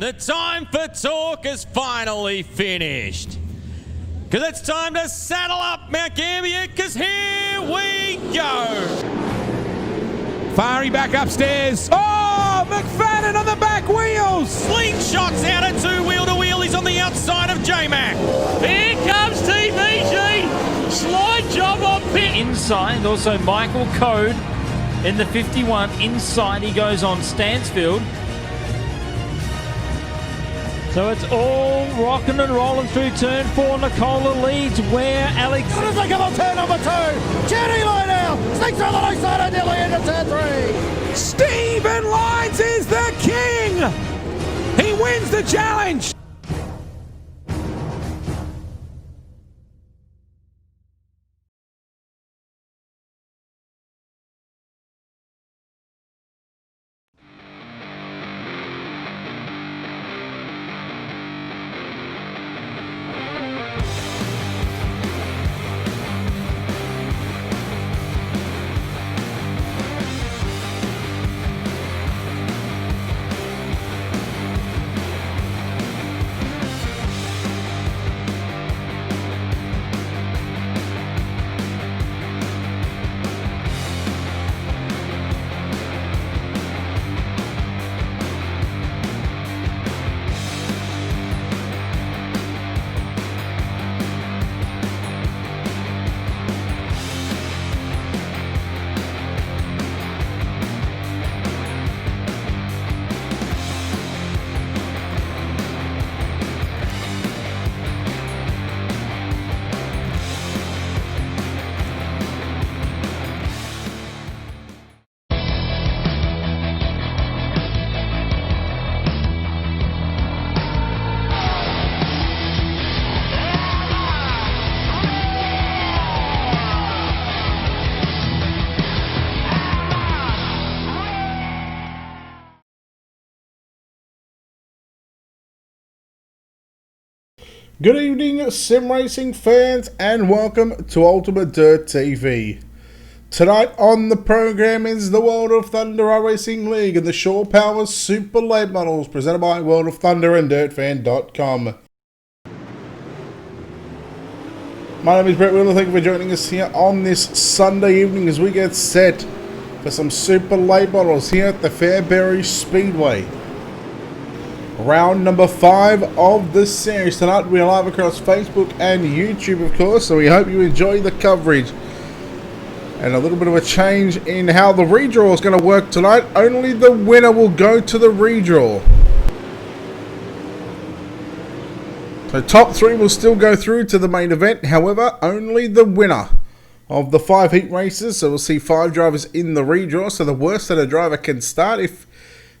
The time for talk is finally finished. Because it's time to saddle up Mount Gambier, because here we go. Fari back upstairs. Oh, McFadden on the back wheels. Slingshots out at two-wheel to wheel. He's on the outside of J-Mac. Here comes TVG. Slide job on pit. Inside, also Michael Code in the 51. Inside he goes on Stansfield. So it's all rocking and rolling through turn 4. Nicola leads where Alex... What does they come on turn number 2? Jenny Low now. Sneaks on the low side and nearly into turn 3. Stephen Lyons is the king. He wins the challenge. Good evening, sim racing fans, and welcome to Ultimate Dirt TV. Tonight on the program is the World of Thunder iRacing League and the Shore Power Super Late Models presented by World of Thunder and DirtFan.com. My name is Brett Wheeler. Thank you for joining us here on this Sunday evening as we get set for some Super Late Models here at the Fairbury Speedway. Round number 5 of the series. Tonight we are live across Facebook and YouTube, of course, so we hope you enjoy the coverage. And a little bit of a change in how the redraw is going to work tonight. Only the winner will go to the redraw. So top 3 will still go through to the main event. However, only the winner of the 5 heat races. So we'll see 5 drivers in the redraw. So the worst that a driver can start, if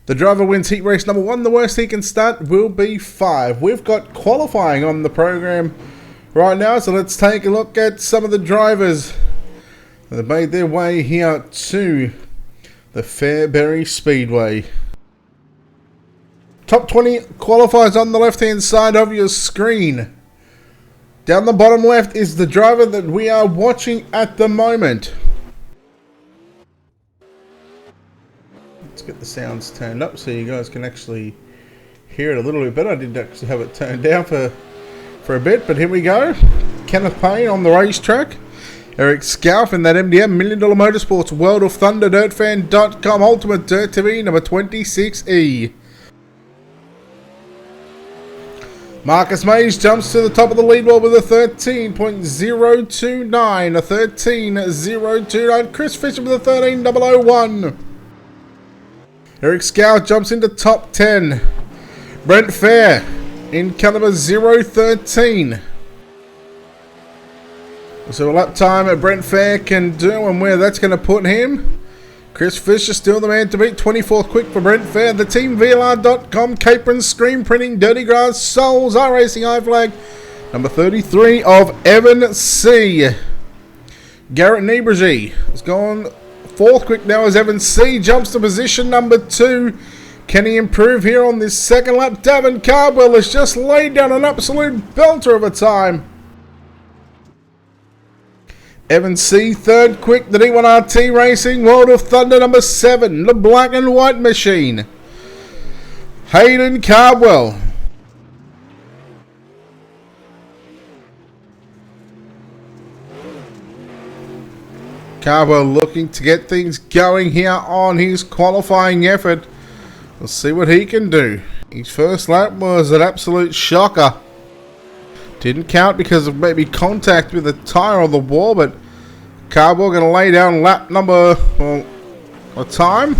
the driver wins heat race number 1, the worst he can start will be 5. We've got qualifying on the program right now, so let's take a look at some of the drivers that have made their way here to the Fairbury Speedway. Top 20 qualifiers on the left-hand side of your screen. Down the bottom left is the driver that we are watching at the moment. Let's get the sounds turned up so you guys can actually hear it a little bit better. I did actually have it turned down for a bit, but here we go. Kenneth Payne on the racetrack. Eric Scalf in that MDM, $1 Million Motorsports, World of Thunder, DirtFan.com, Ultimate Dirt TV, number 26E. Marcus Mays jumps to the top of the lead wall with a 13.029. A 13.029. Chris Fisher with a 13.001. Eric Scout jumps into top 10. Brent Fair in caliber 013. So a lap time that Brent Fair can do and where that's going to put him. Chris Fisher still the man to beat. 24th quick for Brent Fair. The team VLR.com, Capron Screen Printing, Dirty Grass, Souls, iRacing, iFlag. Number 33 of Evan C. Garrett Nebrigi has gone 4th quick now as Evan C. jumps to position number 2. Can he improve here on this second lap? Davin Cardwell has just laid down an absolute belter of a time. Evan C. 3rd quick, the D1RT Racing, World of Thunder number 7, the Black and White Machine. Hayden Cardwell. Cardwell looking to get things going here on his qualifying effort. We'll see what he can do. His first lap was an absolute shocker. Didn't count because of maybe contact with the tyre on the wall, but Cardwell going to lay down lap number, well, a time.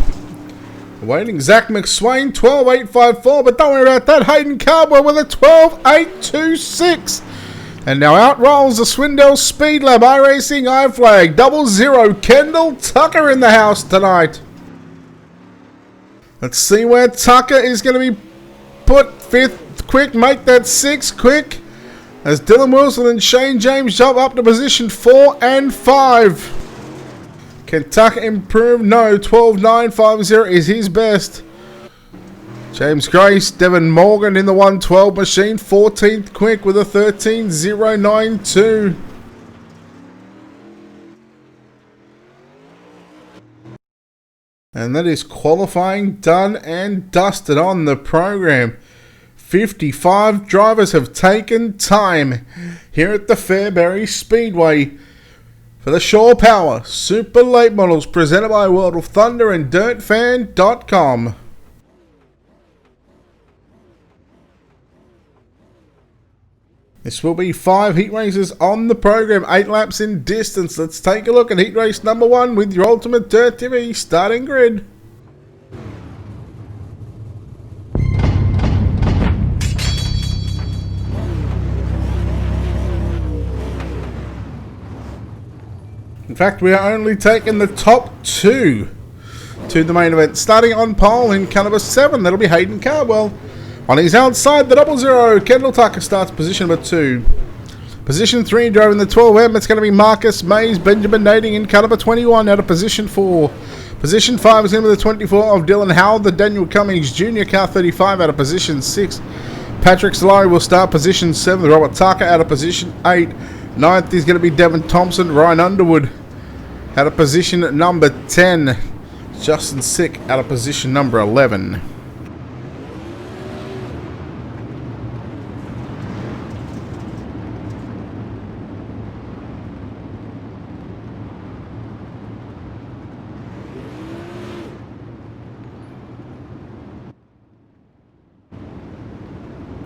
Waiting Zach McSwain, 12.854, but don't worry about that. Hayden Cardwell with a 12.826. And now out rolls the Swindell Speed Lab iRacing iFlag 00. Kendall Tucker in the house tonight. Let's see where Tucker is going to be put fifth. Quick, make that six quick. As Dylan Wilson and Shane James jump up to position 4 and 5. Can Tucker improve? No, 12.950 is his best. James Grace, Devon Morgan in the 112 machine, 14th quick with a 13.092. And that is qualifying done and dusted on the program. 55 drivers have taken time here at the Fairbury Speedway for the Shore Power Super Late Models presented by World of Thunder and DirtFan.com. This will be 5 heat races on the program, 8 laps in distance. Let's take a look at heat race number 1 with your Ultimate Dirt TV starting grid. In fact, we are only taking the top 2 to the main event. Starting on pole in car number 7, that'll be Hayden Cardwell. On his outside, the 00, Kendall Tucker starts position number 2. Position 3, driving the 12M, it's going to be Marcus Mays, Benjamin Nading in car number 21 out of position 4. Position 5 is going to be the 24 of Dylan Howell, the Daniel Cummings Jr. car 35 out of position 6. Patrick Solari will start position 7, Robert Tucker out of position 8. 9th is going to be Devin Thompson, Ryan Underwood out of position number 10. Justin Sick out of position number 11.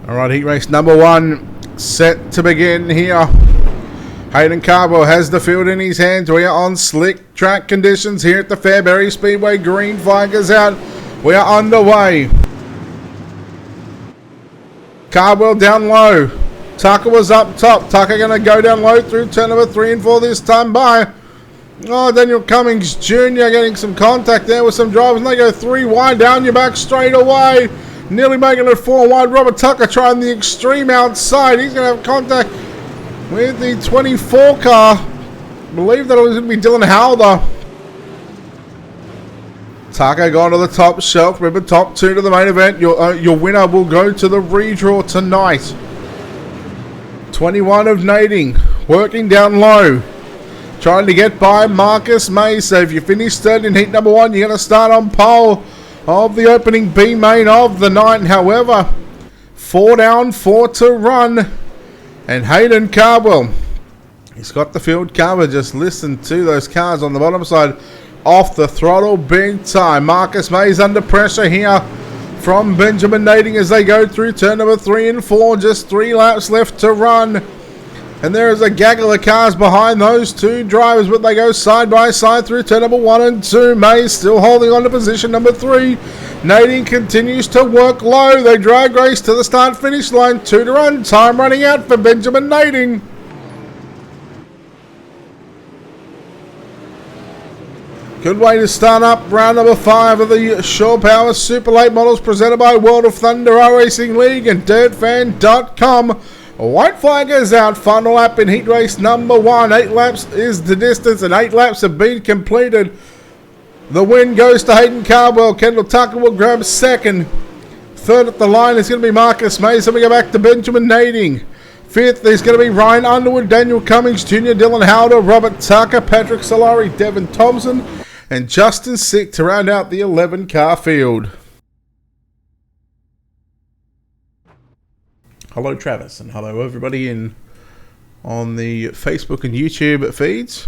Alright, heat race number 1 set to begin here. Hayden Cardwell has the field in his hands. We are on slick track conditions here at the Fairbury Speedway. Green flag is out. We are underway. Cardwell down low. Tucker was up top. Tucker going to go down low through turn number 3 and 4 this time by. Oh, Daniel Cummings Jr. getting some contact there with some drivers. And they go 3 wide down your back straight away. Nearly making it 4 wide. Robert Tucker trying the extreme outside. He's going to have contact with the 24 car. I believe that it was going to be Dylan Howell. Tucker gone to the top shelf. Remember, top 2 to the main event. Your winner will go to the redraw tonight. 21 of Nading. Working down low. Trying to get by Marcus Mays. So if you finish third in heat number 1, you're going to start on pole of the opening B main of the night. However, 4 down, 4 to run. And Hayden Cardwell, he's got the field covered. Just listen to those cars on the bottom side. Off the throttle big time. Marcus Mays under pressure here from Benjamin Nading as they go through turn number 3 and 4. Just 3 laps left to run. And there is a gaggle of cars behind those 2 drivers, but they go side by side through turn number 1 and 2. Mays still holding on to position number 3. Nading continues to work low. They drag race to the start-finish line. 2 to run. Time running out for Benjamin Nading. Good way to start up round number 5 of the Shore Power Super Late Models presented by World of Thunder iRacing League and DirtFan.com. White flag is out. Final lap in heat race number 1. 8 laps is the distance and 8 laps have been completed. The win goes to Hayden Cardwell. Kendall Tucker will grab second. Third at the line is going to be Marcus Mays. Then we go back to Benjamin Nading. Fifth is going to be Ryan Underwood, Daniel Cummings Jr., Dylan Howell, Robert Tucker, Patrick Solari, Devin Thompson, and Justin Sick to round out the 11 car field. Hello, Travis, and hello, everybody on the Facebook and YouTube feeds.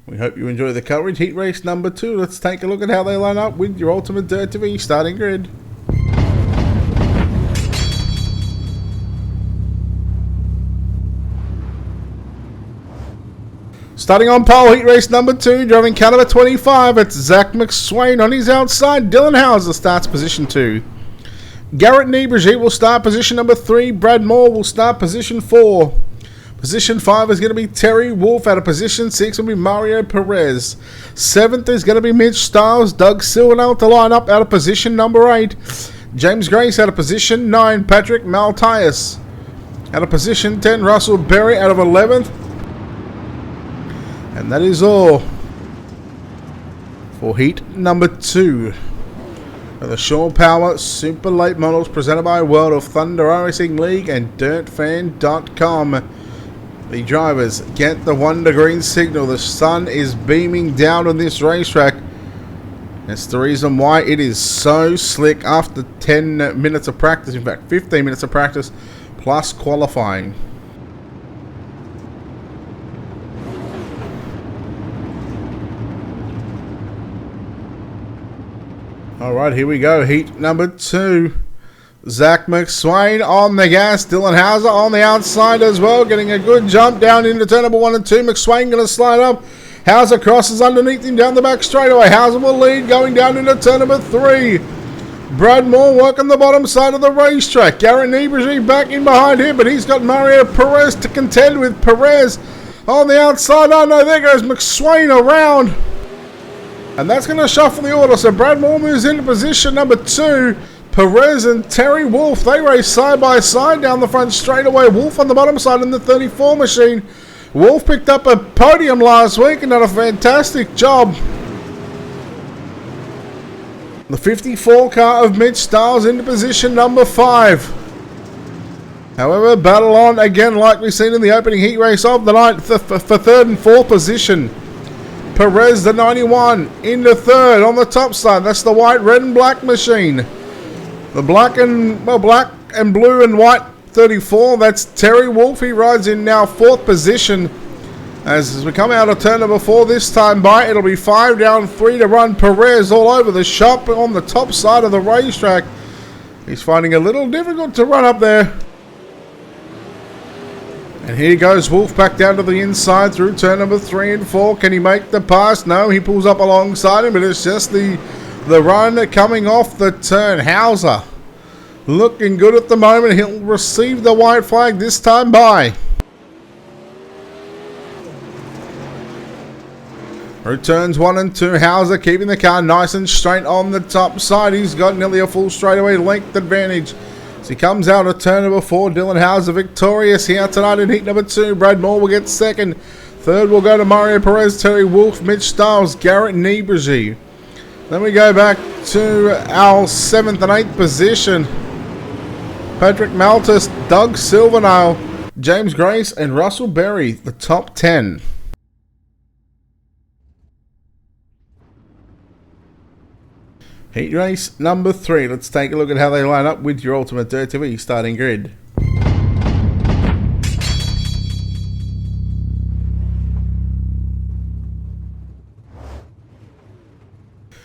We hope you enjoy the coverage. Heat race number 2. Let's take a look at how they line up with your Ultimate Dirt TV starting grid. Starting on pole, heat race number 2, driving car number 25. It's Zach McSwain on his outside. Dylan Hauser starts position 2. Garrett Niebregi will start position number 3. Brad Moore will start position 4. Position 5 is going to be Terry Wolf. Out of position 6 will be Mario Perez. 7th is going to be Mitch Stiles. Doug Silvernail to line up out of position number 8. James Grace out of position 9. Patrick Maltias out of position 10. Russell Berry out of 11th. And that is all for heat number 2. The Shaw Power Super Late Models presented by World of Thunder Racing League and DirtFan.com. The drivers get the 1 degree signal. The sun is beaming down on this racetrack. That's the reason why it is so slick after 10 minutes of practice. In fact, 15 minutes of practice plus qualifying. Alright, here we go. Heat number 2. Zach McSwain on the gas. Dylan Hauser on the outside as well. Getting a good jump down into turn number 1 and 2. McSwain going to slide up. Hauser crosses underneath him down the back straightaway. Hauser will lead going down into turn number 3. Brad Moore working the bottom side of the racetrack. Garrett Niebregi back in behind him, but he's got Mario Perez to contend with. Perez on the outside. Oh no, there goes McSwain around. And that's going to shuffle the order. So Brad Moore moves into position number 2. Perez and Terry Wolf, they race side by side down the front straightaway. Wolf on the bottom side in the 34 machine. Wolf picked up a podium last week and done a fantastic job. The 54 car of Mitch Stiles into position number 5. However, battle on again like we've seen in the opening heat race of the night for 3rd and 4th position. Perez, the 91, into 3rd on the top side. That's the white, red and black machine. The black and blue and white 34. That's Terry Wolf. He rides in now 4th position. As we come out of turn number 4 this time by, it'll be 5 down, 3 to run. Perez all over the shop on the top side of the racetrack. He's finding it a little difficult to run up there. And here goes Wolf back down to the inside through turn number 3 and 4. Can he make the pass? No, he pulls up alongside him, but it's just the run coming off the turn. Hauser looking good at the moment. He'll receive the white flag this time by. Returns 1 and 2. Hauser keeping the car nice and straight on the top side. He's got nearly a full straightaway length advantage. As he comes out of turn number 4, Dylan Hauser victorious here tonight in heat number 2. Brad Moore will get 2nd. 3rd will go to Mario Perez, Terry Wolf, Mitch Stiles, Garrett Niebregi. Then we go back to our 7th and 8th position. Patrick Maltis, Doug Silvernail, James Grace, and Russell Berry, the top 10. Heat race number 3. Let's take a look at how they line up with your Ultimate Dirt TV starting grid.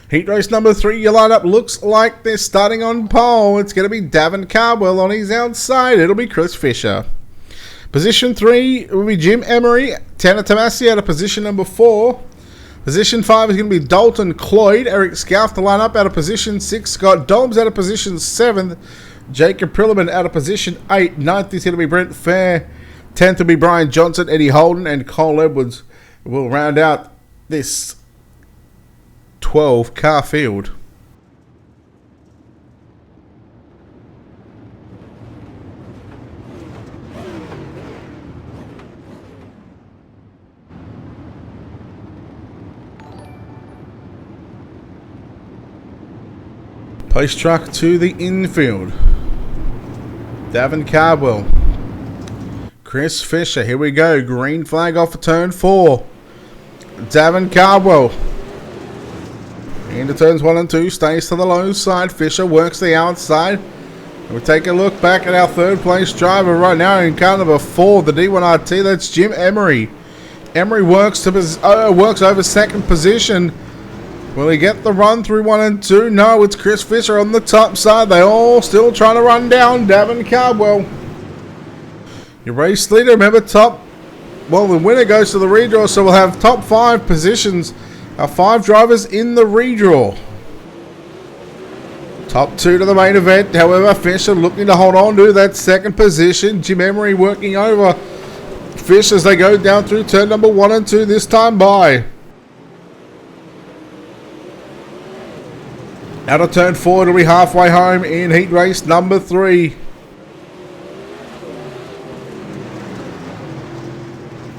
Heat race number 3, your lineup looks like they're starting on pole. It's going to be Davin Cardwell on his outside. It'll be Chris Fisher. Position 3 will be Jim Emery. Tanner Tomasi out of position number 4. Position 5 is going to be Dalton Cloyd. Eric Scalf to line up out of position 6. Scott Dobbs out of position 7. Jacob Prilliman out of position 8. 9th is going to be Brent Fair. 10th will be Brian Johnson, Eddie Holden, and Cole Edwards will round out this 12 car field. Post truck to the infield. Davin Cardwell. Chris Fisher. Here we go. Green flag off of turn 4. Davin Cardwell. Into turns 1 and 2. Stays to the low side. Fisher works the outside. We take a look back at our third place driver right now in car number 4, the D1RT. That's Jim Emery. Emery works over second position. Will he get the run through 1 and 2? No, it's Chris Fisher on the top side. They all still trying to run down Davin Cardwell. Your race leader, remember the winner goes to the redraw, so we'll have top 5 positions. Our 5 drivers in the redraw. Top 2 to the main event. However, Fisher looking to hold on to that second position. Jim Emery working over Fish as they go down through turn number 1 and 2 this time by. Out of turn 4, it'll be halfway home in heat race number 3.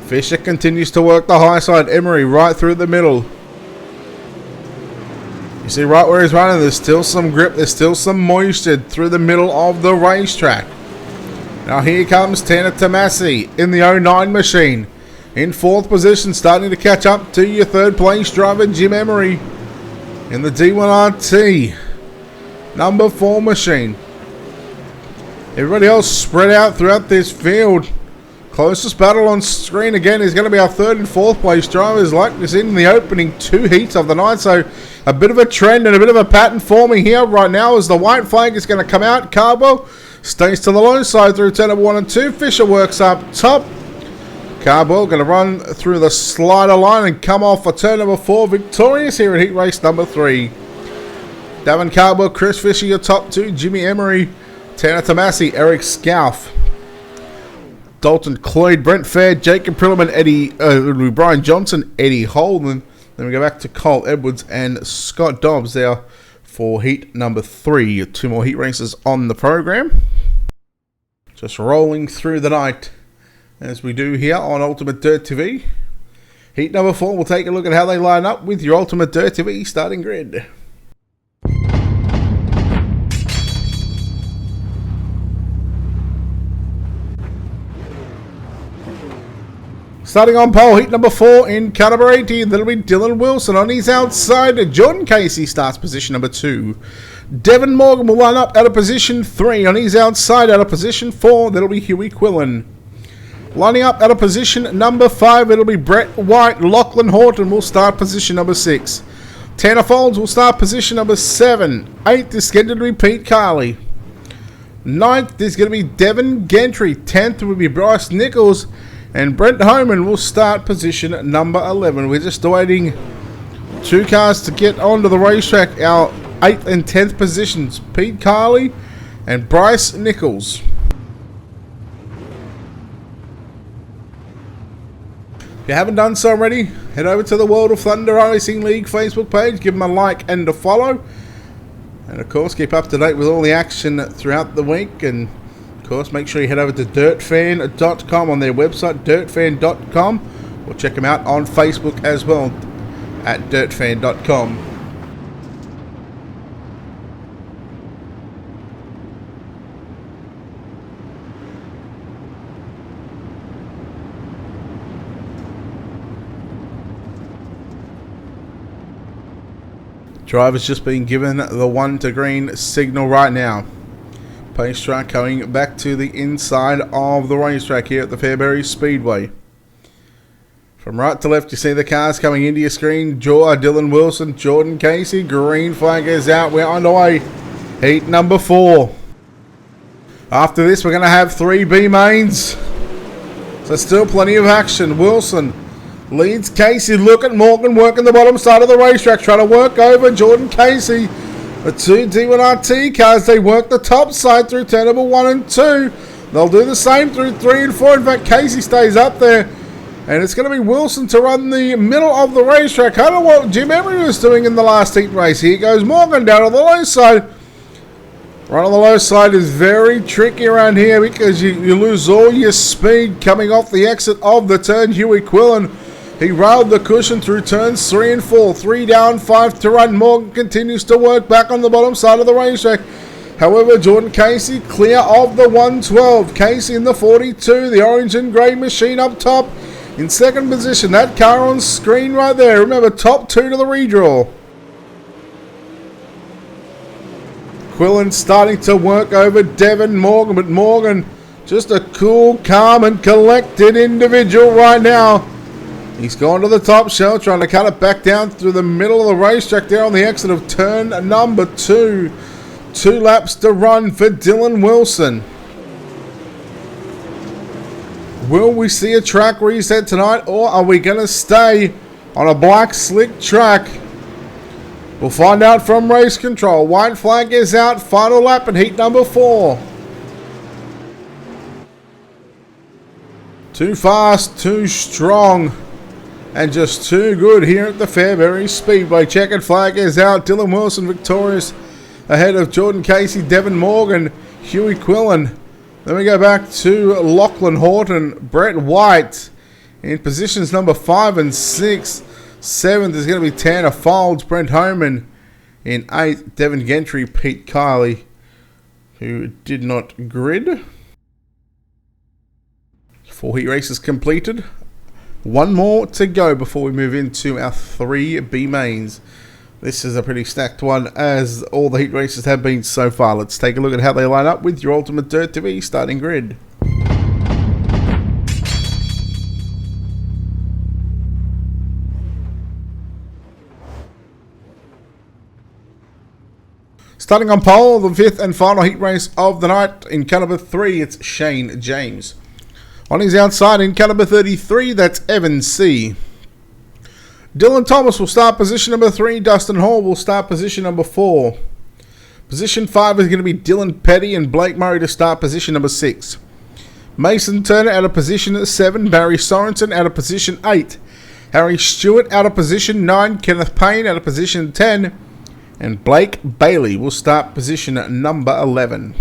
Fisher continues to work the high side. Emery right through the middle. You see right where he's running, there's still some grip, there's still some moisture through the middle of the racetrack. Now here comes Tanner Tomasi in the 09 machine. In 4th position, starting to catch up to your 3rd place driver, Jim Emery. In the D1RT, number 4 machine. Everybody else spread out throughout this field. Closest battle on screen again is going to be our 3rd and 4th place drivers, like this in the opening 2 heats of the night. So a bit of a trend and a bit of a pattern forming here right now as the white flag is going to come out. Cardwell stays to the low side through turn number 1 and 2. Fisher works up top. Cardwell going to run through the slider line and come off for turn number 4, victorious here at heat race number 3. Davin Cardwell, Chris Fisher, your top 2, Jimmy Emery, Tanner Tomasi, Eric Scalf, Dalton Cloyd, Brent Fair, Jacob Prilliman, Brian Johnson, Eddie Holden. Then we go back to Cole Edwards and Scott Dobbs there for heat number 3. 2 more heat races on the program. Just rolling through the night, as we do here on Ultimate Dirt TV. Heat number 4, we'll take a look at how they line up with your Ultimate Dirt TV starting grid. Starting on pole, heat number 4 in car number 18, that'll be Dylan Wilson. On his outside, Jordan Casey starts position number 2. Devin Morgan will line up out of position 3. On his outside, out of position 4, that'll be Huey Quillen. Lining up out of position number 5, it'll be Brett White. Lachlan Horton will start position number 6. Tanner Folds will start position number 7. 8th is scheduled to be Pete Carley. 9th is going to be Devin Gentry. 10th will be Bryce Nichols. And Brent Homan will start position number 11. We're just awaiting 2 cars to get onto the racetrack. Our 8th and 10th positions, Pete Carley and Bryce Nichols. If you haven't done so already, head over to the World of Thunder Racing League Facebook page. Give them a like and a follow. And of course, keep up to date with all the action throughout the week. And of course, make sure you head over to dirtfan.com on their website, dirtfan.com, or check them out on Facebook as well at dirtfan.com. Driver's just been given the 1 to green signal right now. Pace track going back to the inside of the racetrack here at the Fairbury Speedway. From right to left, you see the cars coming into your screen. Dylan Wilson, Jordan Casey, green flag is out. We're on the way. Heat number 4. After this, we're going to have 3 B mains. So still plenty of action. Wilson leads Casey. Look at Morgan working the bottom side of the racetrack, trying to work over Jordan Casey. The 2 D1RT cars, they work the top side through turn number 1 and 2. They'll do the same through 3 and 4. In fact, Casey stays up there. And it's going to be Wilson to run the middle of the racetrack. I don't know what Jim Emery was doing in the last heat race. Here goes Morgan down on the low side. Right on the low side is very tricky around here because you lose all your speed coming off the exit of the turn. Huey Quillen, he railed the cushion through turns 3 and 4. 3 down, 5 to run. Morgan continues to work back on the bottom side of the racetrack. However, Jordan Casey clear of the 112. Casey in the 42, the orange and grey machine up top. In second position, that car on screen right there. Remember, top 2 to the redraw. Quillen starting to work over Devon Morgan, but Morgan just a cool, calm and collected individual right now. He's gone to the top shell, trying to cut it back down through the middle of the racetrack there on the exit of turn number 2. 2 laps to run for Dylan Wilson. Will we see a track reset tonight, or are we going to stay on a black slick track? We'll find out from race control. White flag is out. Final lap in heat number 4. Too fast, too strong, and just too good here at the Fairbury Speedway. Checkered flag is out. Dylan Wilson victorious ahead of Jordan Casey, Devon Morgan, Huey Quillen. Then we go back to Lachlan Horton, Brett White in positions number 5 and 6. 7th is going to be Tanner Folds, Brent Homan in 8th, Devin Gentry, Pete Kiley, who did not grid. 4 heat races completed. 1 more to go before we move into our 3 B mains. This is a pretty stacked one, as all the heat races have been so far. Let's take a look at how they line up with your Ultimate Dirt TV starting grid. Starting on pole, the 5th and final heat race of the night. In car number 3, it's Shane James. On his outside, in car number 33, that's Evan C. Dylan Thomas will start position number 3. Dustin Hall will start position number 4. Position 5 is going to be Dylan Petty and Blake Murray to start position number 6. Mason Turner out of position 7. Barry Sorensen out of position 8. Harry Stewart out of position 9. Kenneth Payne out of position 10. And Blake Bailey will start position number 11.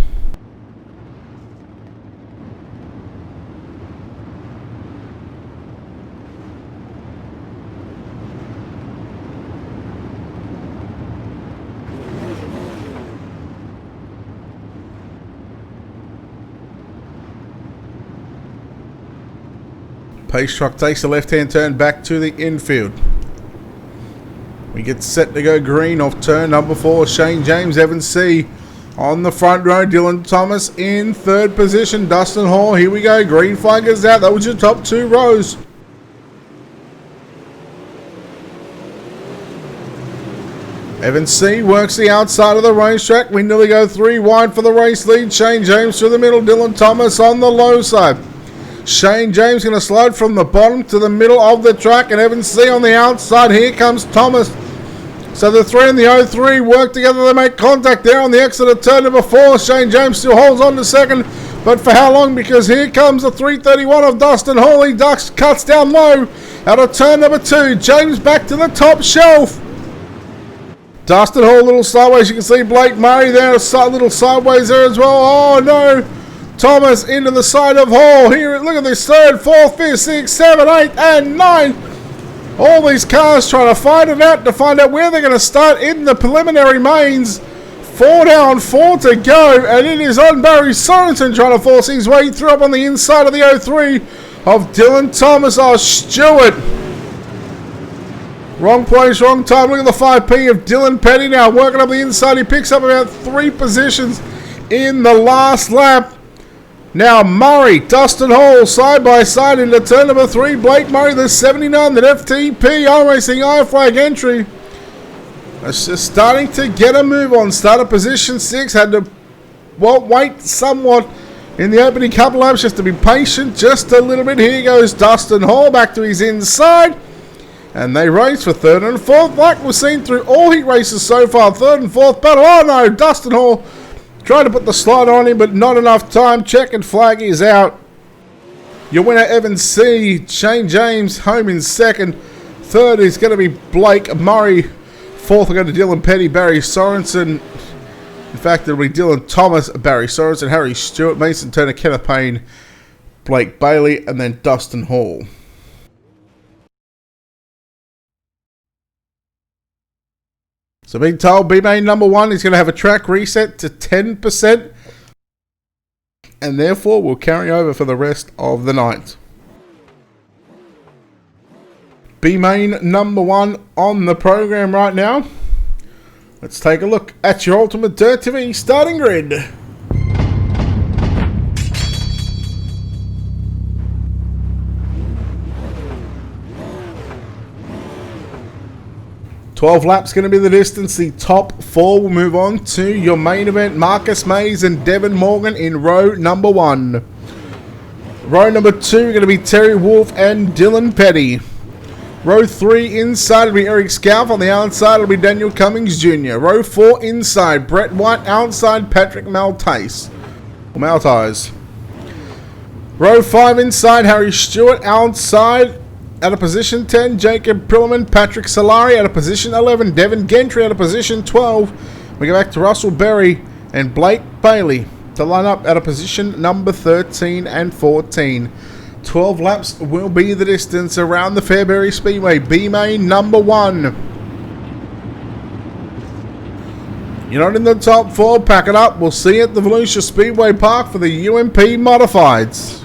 Pace truck takes the left-hand turn back to the infield. We get set to go green off turn number 4. Shane James, Evan C. On the front row, Dylan Thomas in 3rd position. Dustin Hall, here we go. Green flag is out. That was your top 2 rows. Evan C. works the outside of the racetrack. We nearly go 3 wide for the race lead. Shane James through the middle. Dylan Thomas on the low side. Shane James going to slide from the bottom to the middle of the track, and Evan C. on the outside. Here comes Thomas. So the 3 and the 03 work together. They make contact there on the exit of turn number 4. Shane James still holds on to 2nd, but for how long? Because here comes the 331 of Dustin Hall. He ducks, cuts down low out of turn number 2. James back to the top shelf. Dustin Hall a little sideways. You can see Blake Murray there, a little sideways there as well. Oh no! Thomas into the side of Hall. Here, look at this 3rd, 4th, 5th, 6th, 7, 8, and 9. All these cars trying to find it out to find out where they're going to start in the preliminary mains. 4 down, 4 to go, and it is on Barry Sorensen trying to force his way through up on the inside of the 03 of Dylan Thomas. Oh, Stewart. Wrong place, wrong time. Look at the 5P of Dylan Petty now working up the inside. He picks up about 3 positions in the last lap. Now Murray, Dustin Hall, side by side into turn number 3. Blake Murray, the 79, the FTP, iRacing I-Flag entry. That's just starting to get a move on. Started position 6, had to wait somewhat in the opening couple laps just to be patient just a little bit. Here goes Dustin Hall back to his inside. And they race for 3rd and 4th. Like we've seen through all heat races so far. 3rd and 4th battle. Oh no, Dustin Hall tried to put the slide on him, but not enough time. Checkered flag is out. Your winner, Evan C. Shane James, home in 2nd. 3rd is going to be Blake Murray. 4th will go to Dylan Petty, Barry Sorensen. In fact, it'll be Dylan Thomas, Barry Sorensen, Harry Stewart, Mason Turner, Kenneth Payne, Blake Bailey, and then Dustin Hall. So being told B-Main number 1 is going to have a track reset to 10%, and therefore will carry over for the rest of the night. B-Main number 1 on the program right now. Let's take a look at your Ultimate Dirt TV starting grid. "12 laps going to be the distance. The top 4 will move on to your main event. Marcus Mays and Devin Morgan in row number 1. Row number 2 going to be Terry Wolf and Dylan Petty. Row 3 inside will be Eric Scalf. On the outside will be Daniel Cummings Jr. Row 4 inside, Brett White. Outside, Patrick Maltese. Row 5 inside, Harry Stewart. Outside, out of position 10, Jacob Prilliman. Patrick Solari out of position 11. Devin Gentry out of position 12. We go back to Russell Berry and Blake Bailey to line up out of position number 13 and 14. 12 laps will be the distance around the Fairbury Speedway. B-Main number 1. You're not in the top 4, pack it up. We'll see you at the Volusia Speedway Park for the UMP Modifieds.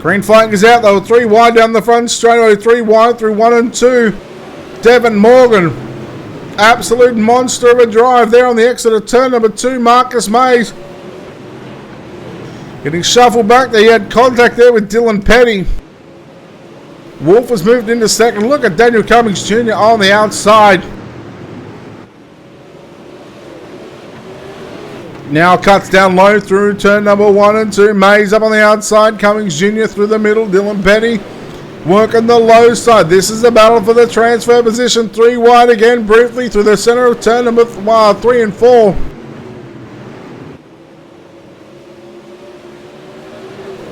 Green flag is out. They were 3 wide down the front straightaway. 3 wide through 1 and 2. Devin Morgan. Absolute monster of a drive there on the exit of turn number 2. Marcus Mays. Getting shuffled back there. He had contact there with Dylan Petty. Wolf has moved into second. Look at Daniel Cummings Jr. on the outside. Now cuts down low through turn number 1 and 2. Mays up on the outside. Cummings Jr. through the middle. Dylan Petty working the low side. This is a battle for the transfer position. 3 wide again briefly through the center of turn number 3 and 4.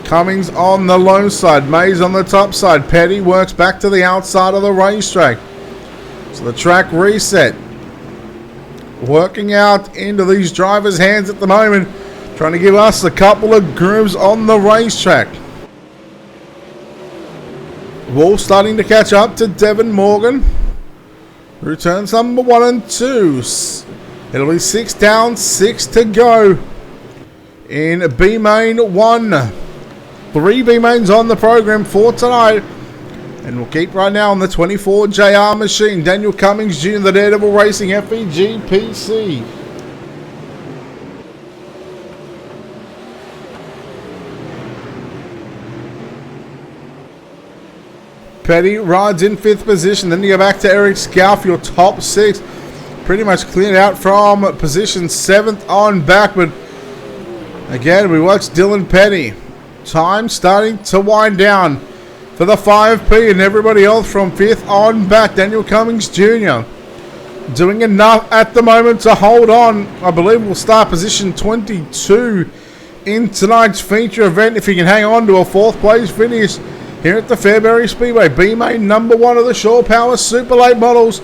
Cummings on the low side. Mays on the top side. Petty works back to the outside of the racetrack. So the track reset. Working out into these drivers' hands at the moment. Trying to give us a couple of grooves on the racetrack. Wolf starting to catch up to Devin Morgan. Through turns number 1 and 2. It'll be 6 down, 6 to go. In B-Main 1. 3 B-Mains on the program for tonight. And we'll keep right now on the 24 JR machine. Daniel Cummings Jr., the Daredevil Racing FEG PC. Petty rides in 5th position. Then you go back to Eric Scalf, your top 6. Pretty much cleared out from position 7th on back. But again, we watch Dylan Petty. Time starting to wind down for the 5P and everybody else from 5th on back. Daniel Cummings Jr. doing enough at the moment to hold on. I believe we'll start position 22 in tonight's feature event if he can hang on to a 4th place finish here at the Fairbury Speedway. B-Main number 1 of the Shore Power Super Late Models,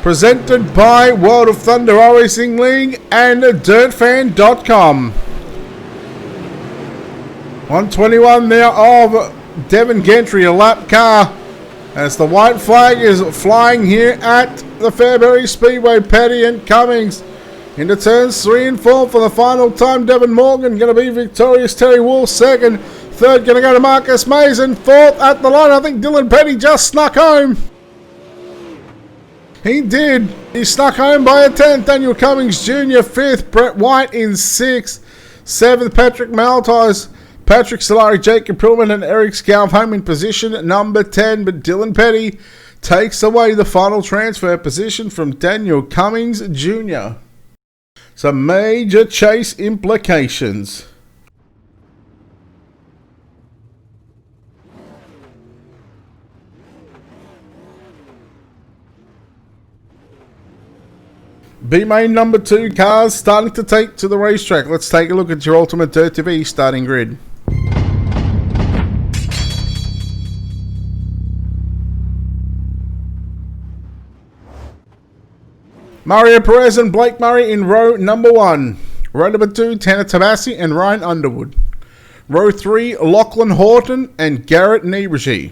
presented by World of Thunder Racing League and DirtFan.com. 121 there of Devin Gentry, a lap car, as the white flag is flying here at the Fairbury Speedway. Petty and Cummings into turns 3 and 4 for the final time. Devin Morgan going to be victorious. Terry Wolf second. Third going to go to Marcus Mays, and 4th at the line. I think Dylan Petty just snuck home. He did. He snuck home by a 10th. Daniel Cummings Jr. 5th. Brett White in 6th. 7th, Patrick Maltese. Patrick Solari, Jacob Pillman, and Eric Scalf home in position number 10. But Dylan Petty takes away the final transfer position from Daniel Cummings Jr. Some major chase implications. B-Main number 2 cars starting to take to the racetrack. Let's take a look at your Ultimate Dirt TV starting grid. Mario Perez and Blake Murray in row number 1. Row number 2, Tanner Tabassi and Ryan Underwood. Row 3, Lachlan Horton and Garrett Nebrigi.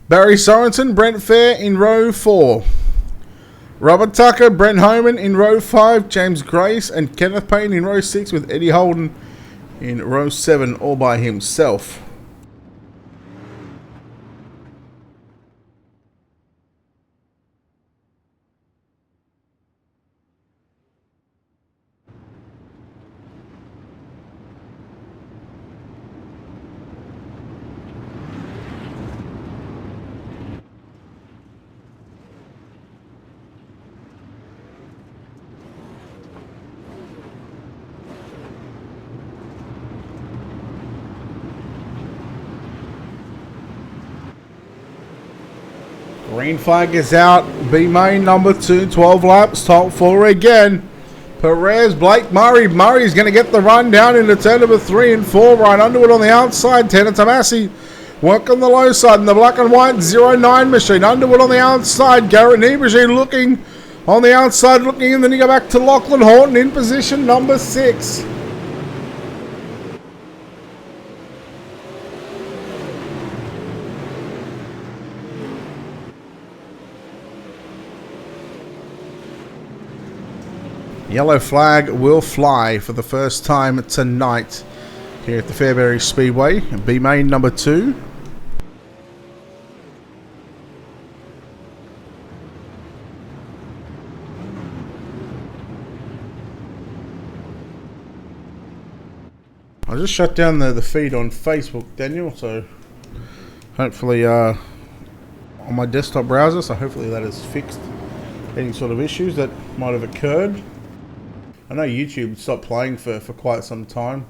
Barry Sorensen, Brent Fair in row 4. Robert Tucker, Brent Homan in row 5. James Grace and Kenneth Payne in row 6 with Eddie Holden in row 7 all by himself. Green flag is out. B main number 2, 12 laps, top 4 again. Perez, Blake Murray. Murray's going to get the run down into turn number 3 and 4. Ryan Underwood on the outside. Tanner Tomasi work on the low side in the black and white 09 machine. Underwood on the outside. Garrett Niebuhr looking on the outside, looking, and then you go back to Lachlan Horton in position number 6. Yellow flag will fly for the first time tonight here at the Fairbury Speedway. B main number 2. I just shut down the feed on Facebook, Daniel, so hopefully on my desktop browser, so hopefully that has fixed any sort of issues that might have occurred. I know YouTube stopped playing for quite some time.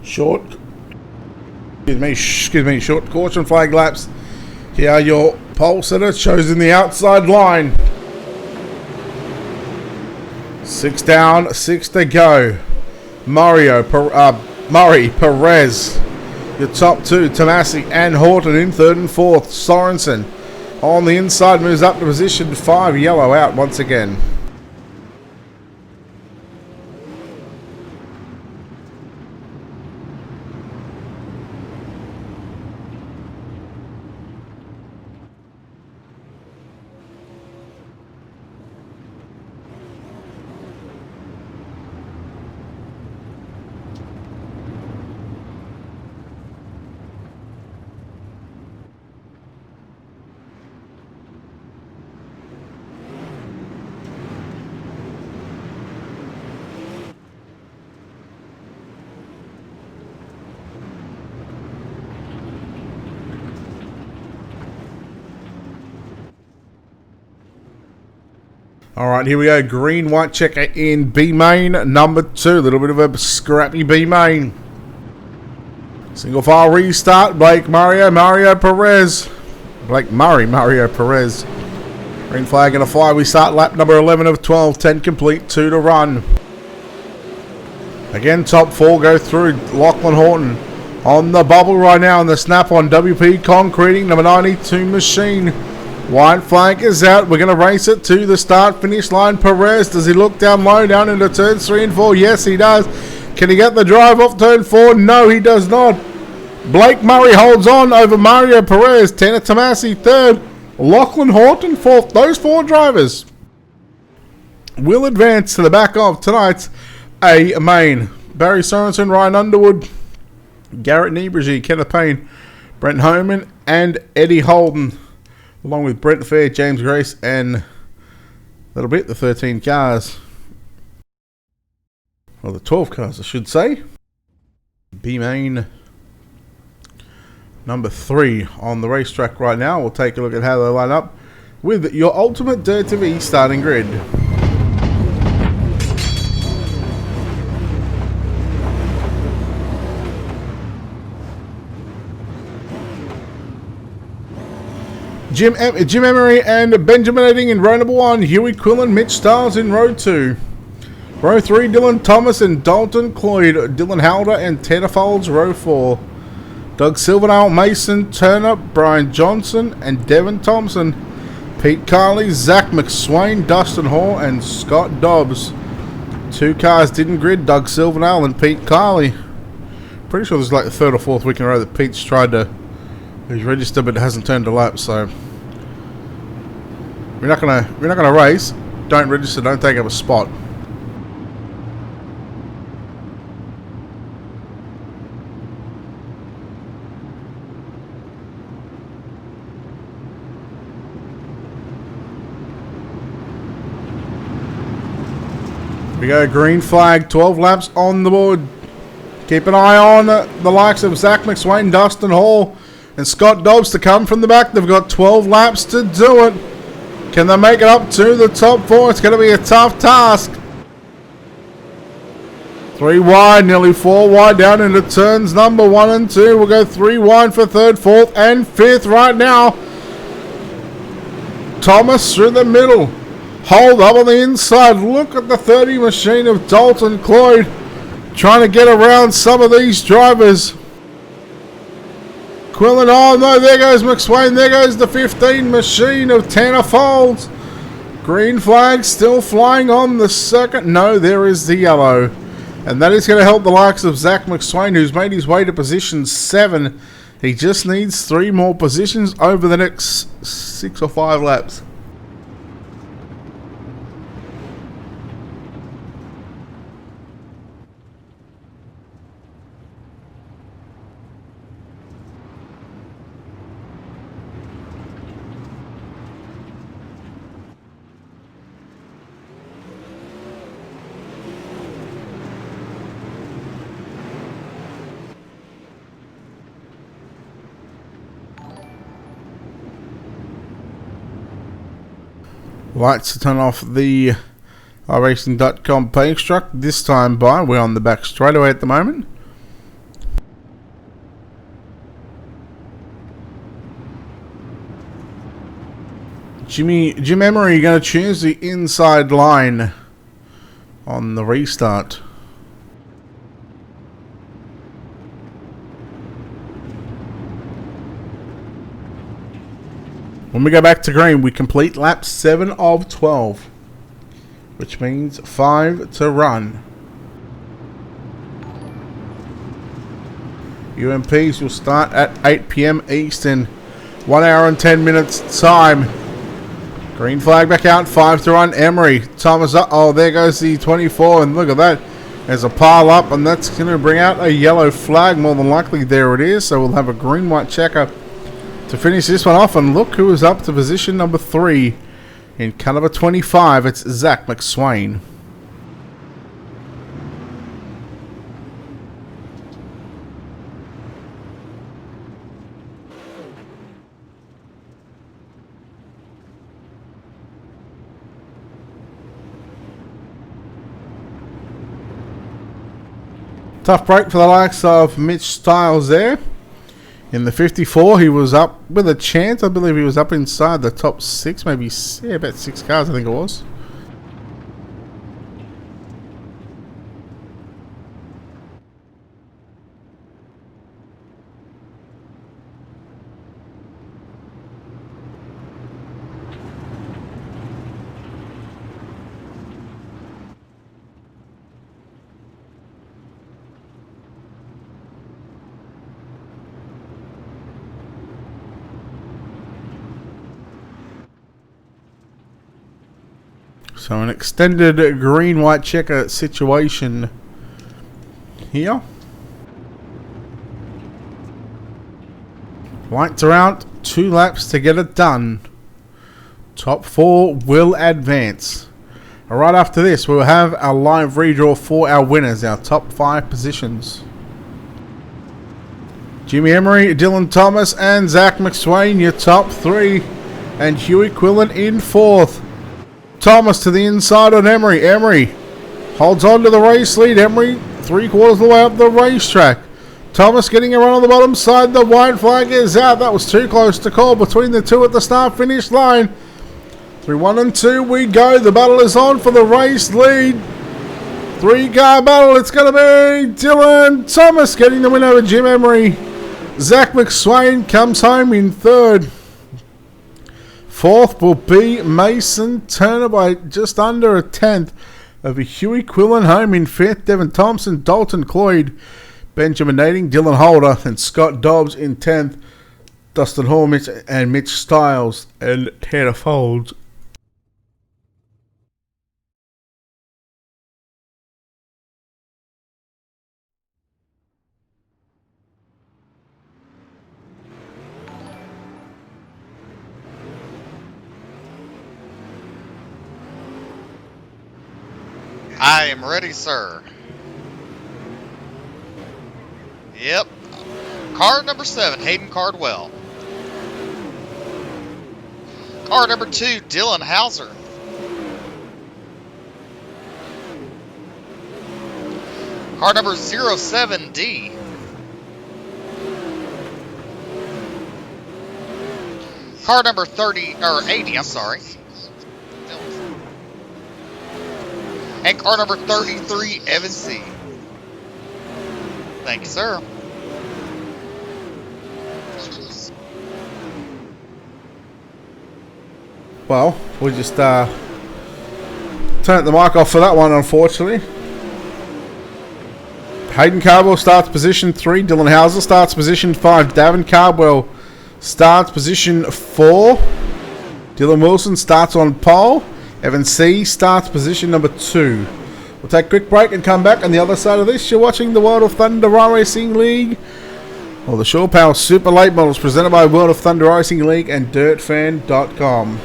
Short caution flag laps. Here are your pole sitter, chosen the outside line. 6 down, 6 to go. Murray, Perez, your top 2, Tomasi and Horton in 3rd and 4th. Sorensen on the inside moves up to position 5, yellow out once again. Alright, here we go. Green, white checker in B main, number 2. A little bit of a scrappy B main. Single file restart. Blake Murray, Mario Perez. Blake Murray, Mario Perez. Green flag and a fly. We start lap number 11 of 12. 10 complete, 2 to run. Again, top 4 go through. Lachlan Horton on the bubble right now on the snap on WP Concreting, number 92 machine. White flag is out. We're going to race it to the start-finish line. Perez, does he look down low, down into turns 3 and 4? Yes, he does. Can he get the drive off turn 4? No, he does not. Blake Murray holds on over Mario Perez. Tanner Tomasi 3rd. Lachlan Horton 4th. Those 4 drivers will advance to the back of tonight's A main. Barry Sorensen, Ryan Underwood, Garrett Niebuhr, Kenneth Payne, Brent Homan, and Eddie Holden, along with Brent Fair, James Grace, and that'll be it, the 13 cars. Well, the 12 cars, I should say. B main number 3 on the racetrack right now. We'll take a look at how they line up with your ultimate Dirt TV starting grid. Jim Emery and Benjamin Edding in row number 1. Huey Quillen, Mitch Stiles in row 2. Row 3, Dylan Thomas and Dalton Cloyd. Dylan Halder and Tanner Folds, row 4. Doug Silverdale, Mason Turner, Brian Johnson and Devin Thompson. Pete Carley, Zach McSwain, Dustin Hall and Scott Dobbs. 2 cars didn't grid, Doug Silverdale and Pete Carley. Pretty sure this is like the 3rd or 4th week in a row that Pete's tried to... He's registered but hasn't turned a lap, so... We're not gonna race. Don't register, don't take up a spot. We go green flag, 12 laps on the board. Keep an eye on the likes of Zach McSwain, Dustin Hall, and Scott Dobbs to come from the back. They've got 12 laps to do it. Can they make it up to the top 4? It's going to be a tough task. 3 wide, nearly 4 wide down into turns number 1 and 2. We'll go 3 wide for 3rd, 4th, and 5th right now. Thomas through the middle. Hold up on the inside. Look at the 30 machine of Dalton Cloyd trying to get around some of these drivers. Quillen, oh no, there goes McSwain. There goes the 15 machine of Tanner Folds. Green flag still flying on the second. No, there is the yellow. And that is going to help the likes of Zach McSwain, who's made his way to position 7. He just needs 3 more positions over the next 6 or 5 laps. Lights to turn off the iRacing.com page truck. This time by, we're on the back straightaway at the moment. Jim Emery going to choose the inside line on the restart. When we go back to green, we complete lap 7 of 12, which means 5 to run. UMPs will start at 8 PM Eastern, 1 hour and 10 minutes time. Green flag back out, 5 to run. Emery, Thomas up. Oh, there goes the 24, and look at that. There's a pile up, and that's going to bring out a yellow flag. More than likely, there it is. So we'll have a green-white checker to finish this one off, and look who is up to position number 3 in car number 25. It's Zach McSwain. Tough break for the likes of Mitch Stiles there. In the 54, he was up with a chance. I believe he was up inside the top 6, maybe, yeah, about 6 cars, I think it was. So an extended green-white checker situation here. Lights are out, 2 laps to get it done. Top 4 will advance. Right after this, we'll have our live redraw for our winners, our top 5 positions. Jimmy Emery, Dylan Thomas and Zach McSwain, your top 3. And Huey Quillen in 4th. Thomas to the inside on Emery. Emery holds on to the race lead. Emery 3/4 of the way up the racetrack. Thomas getting a run on the bottom side. The white flag is out. That was too close to call between the two at the start-finish line. Through 1 and 2 we go. The battle is on for the race lead. 3-car battle. It's going to be Dylan Thomas getting the win over Jim Emery. Zach McSwain comes home in third. Fourth will be Mason Turner by just under a tenth over Huey Quillen. Home in fifth. Devon Thompson, Dalton Cloyd, Benjamin Nading, Dylan Holder, and Scott Dobbs in 10th. Dustin Hall and Mitch Stiles and Tanner Folds. I am ready, sir. Yep. Car number 7, Hayden Cardwell. Car number 2, Dylan Hauser. Car number 07D. Car number 80, I'm sorry. And car number 33, Evan C. Thank you, sir. Well, we just turned the mic off for that one, unfortunately. Hayden Cardwell starts position 3. Dylan Hauser starts position 5. Davin Cardwell starts position 4. Dylan Wilson starts on pole. Evan C starts position number 2. We'll take a quick break and come back on the other side of this. You're watching the World of Thunder Racing League, or the Shore Power Super Late Models, presented by World of Thunder Racing League and DirtFan.com.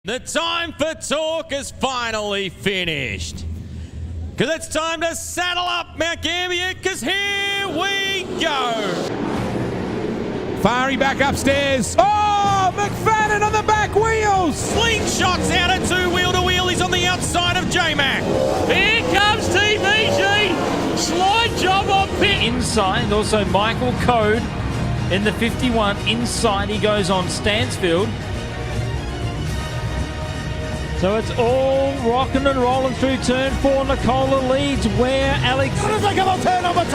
The time for talk is finally finished. Because it's time to saddle up Mount Gambier, because here we go. Fiery back upstairs. Oh, McFadden on the back wheels. Slingshots out at two-wheel to wheel. He's on the outside of J-Mac. Here comes TVG. Slide job on pit. Inside, also Michael Code in the 51. Inside he goes on Stansfield. So it's all rocking and rolling through turn 4. Nicola leads where Alex... As they come on turn number 2,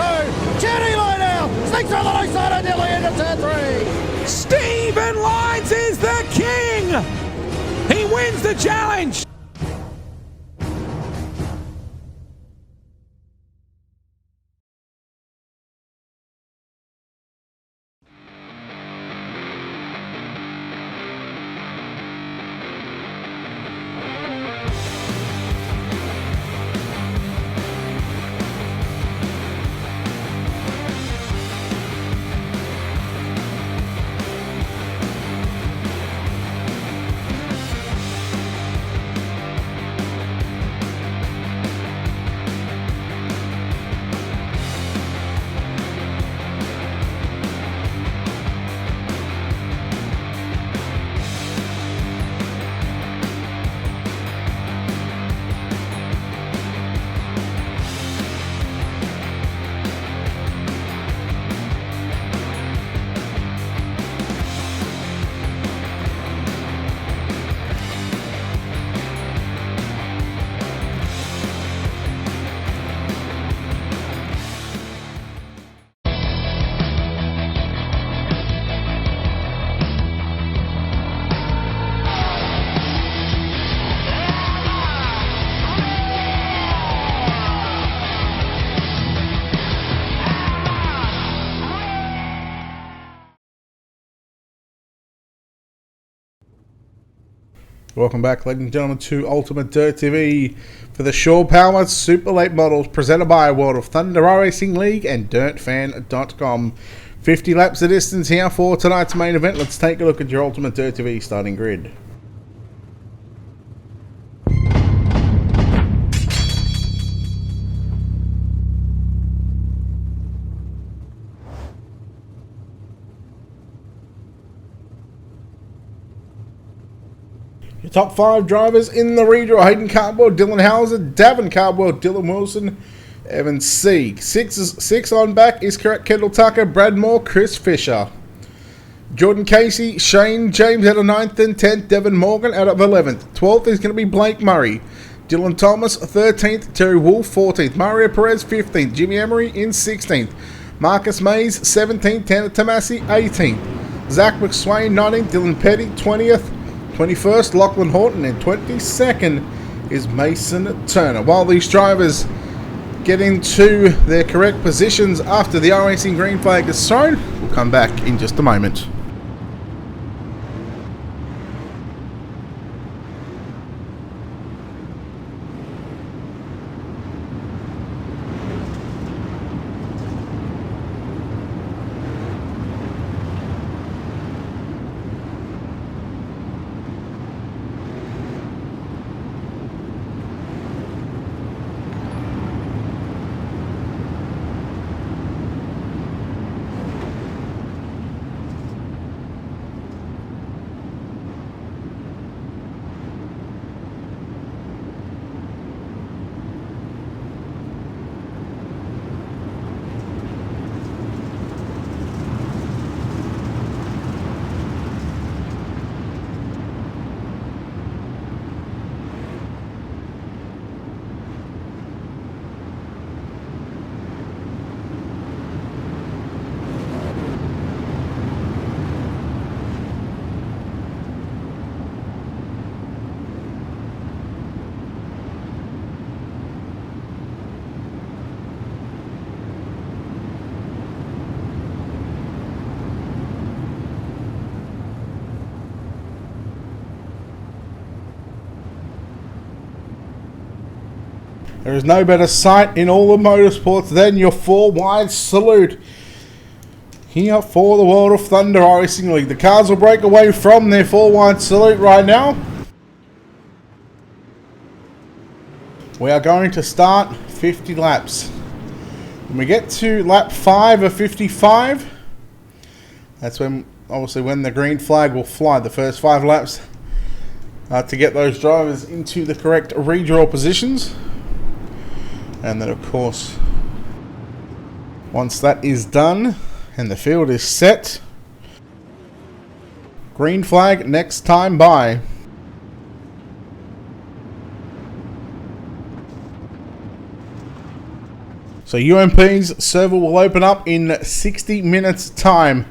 Jenny Line out, sneaks through the right side of nearly into turn 3. Stephen Lyons is the king. He wins the challenge. Welcome back, ladies and gentlemen, to Ultimate Dirt TV for the Shore Power Super Late Models, presented by World of Thunder Racing League and DirtFan.com. 50 laps of distance here for tonight's main event. Let's take a look at your Ultimate Dirt TV starting grid. Your top 5 drivers in the redraw: Hayden Cardwell, Dylan Hauser, Davin Cardwell, Dylan Wilson, Evan C. Six on back is correct. Kendall Tucker, Brad Moore, Chris Fisher. Jordan Casey, Shane James out of 9th and 10th. Devin Morgan out of 11th. 12th is going to be Blake Murray. Dylan Thomas, 13th. Terry Wolf, 14th. Mario Perez, 15th. Jimmy Emery in 16th. Marcus Mays, 17th. Tanner Tomasi, 18th. Zach McSwain, 19th. Dylan Petty, 20th. 21st, Lachlan Horton. And 22nd is Mason Turner. While these drivers get into their correct positions after the iRacing green flag is thrown, we'll come back in just a moment. There is no better sight in all of motorsports than your 4 wide salute here for the World of Thunder iRacing League. The cars will break away from their 4 wide salute right now. We are going to start 50 laps. When we get to lap 5 of 55, that's when, obviously, when the green flag will fly. The first 5 laps to get those drivers into the correct redraw positions. And then, of course, once that is done and the field is set, green flag next time by. So UMP's server will open up in 60 minutes time.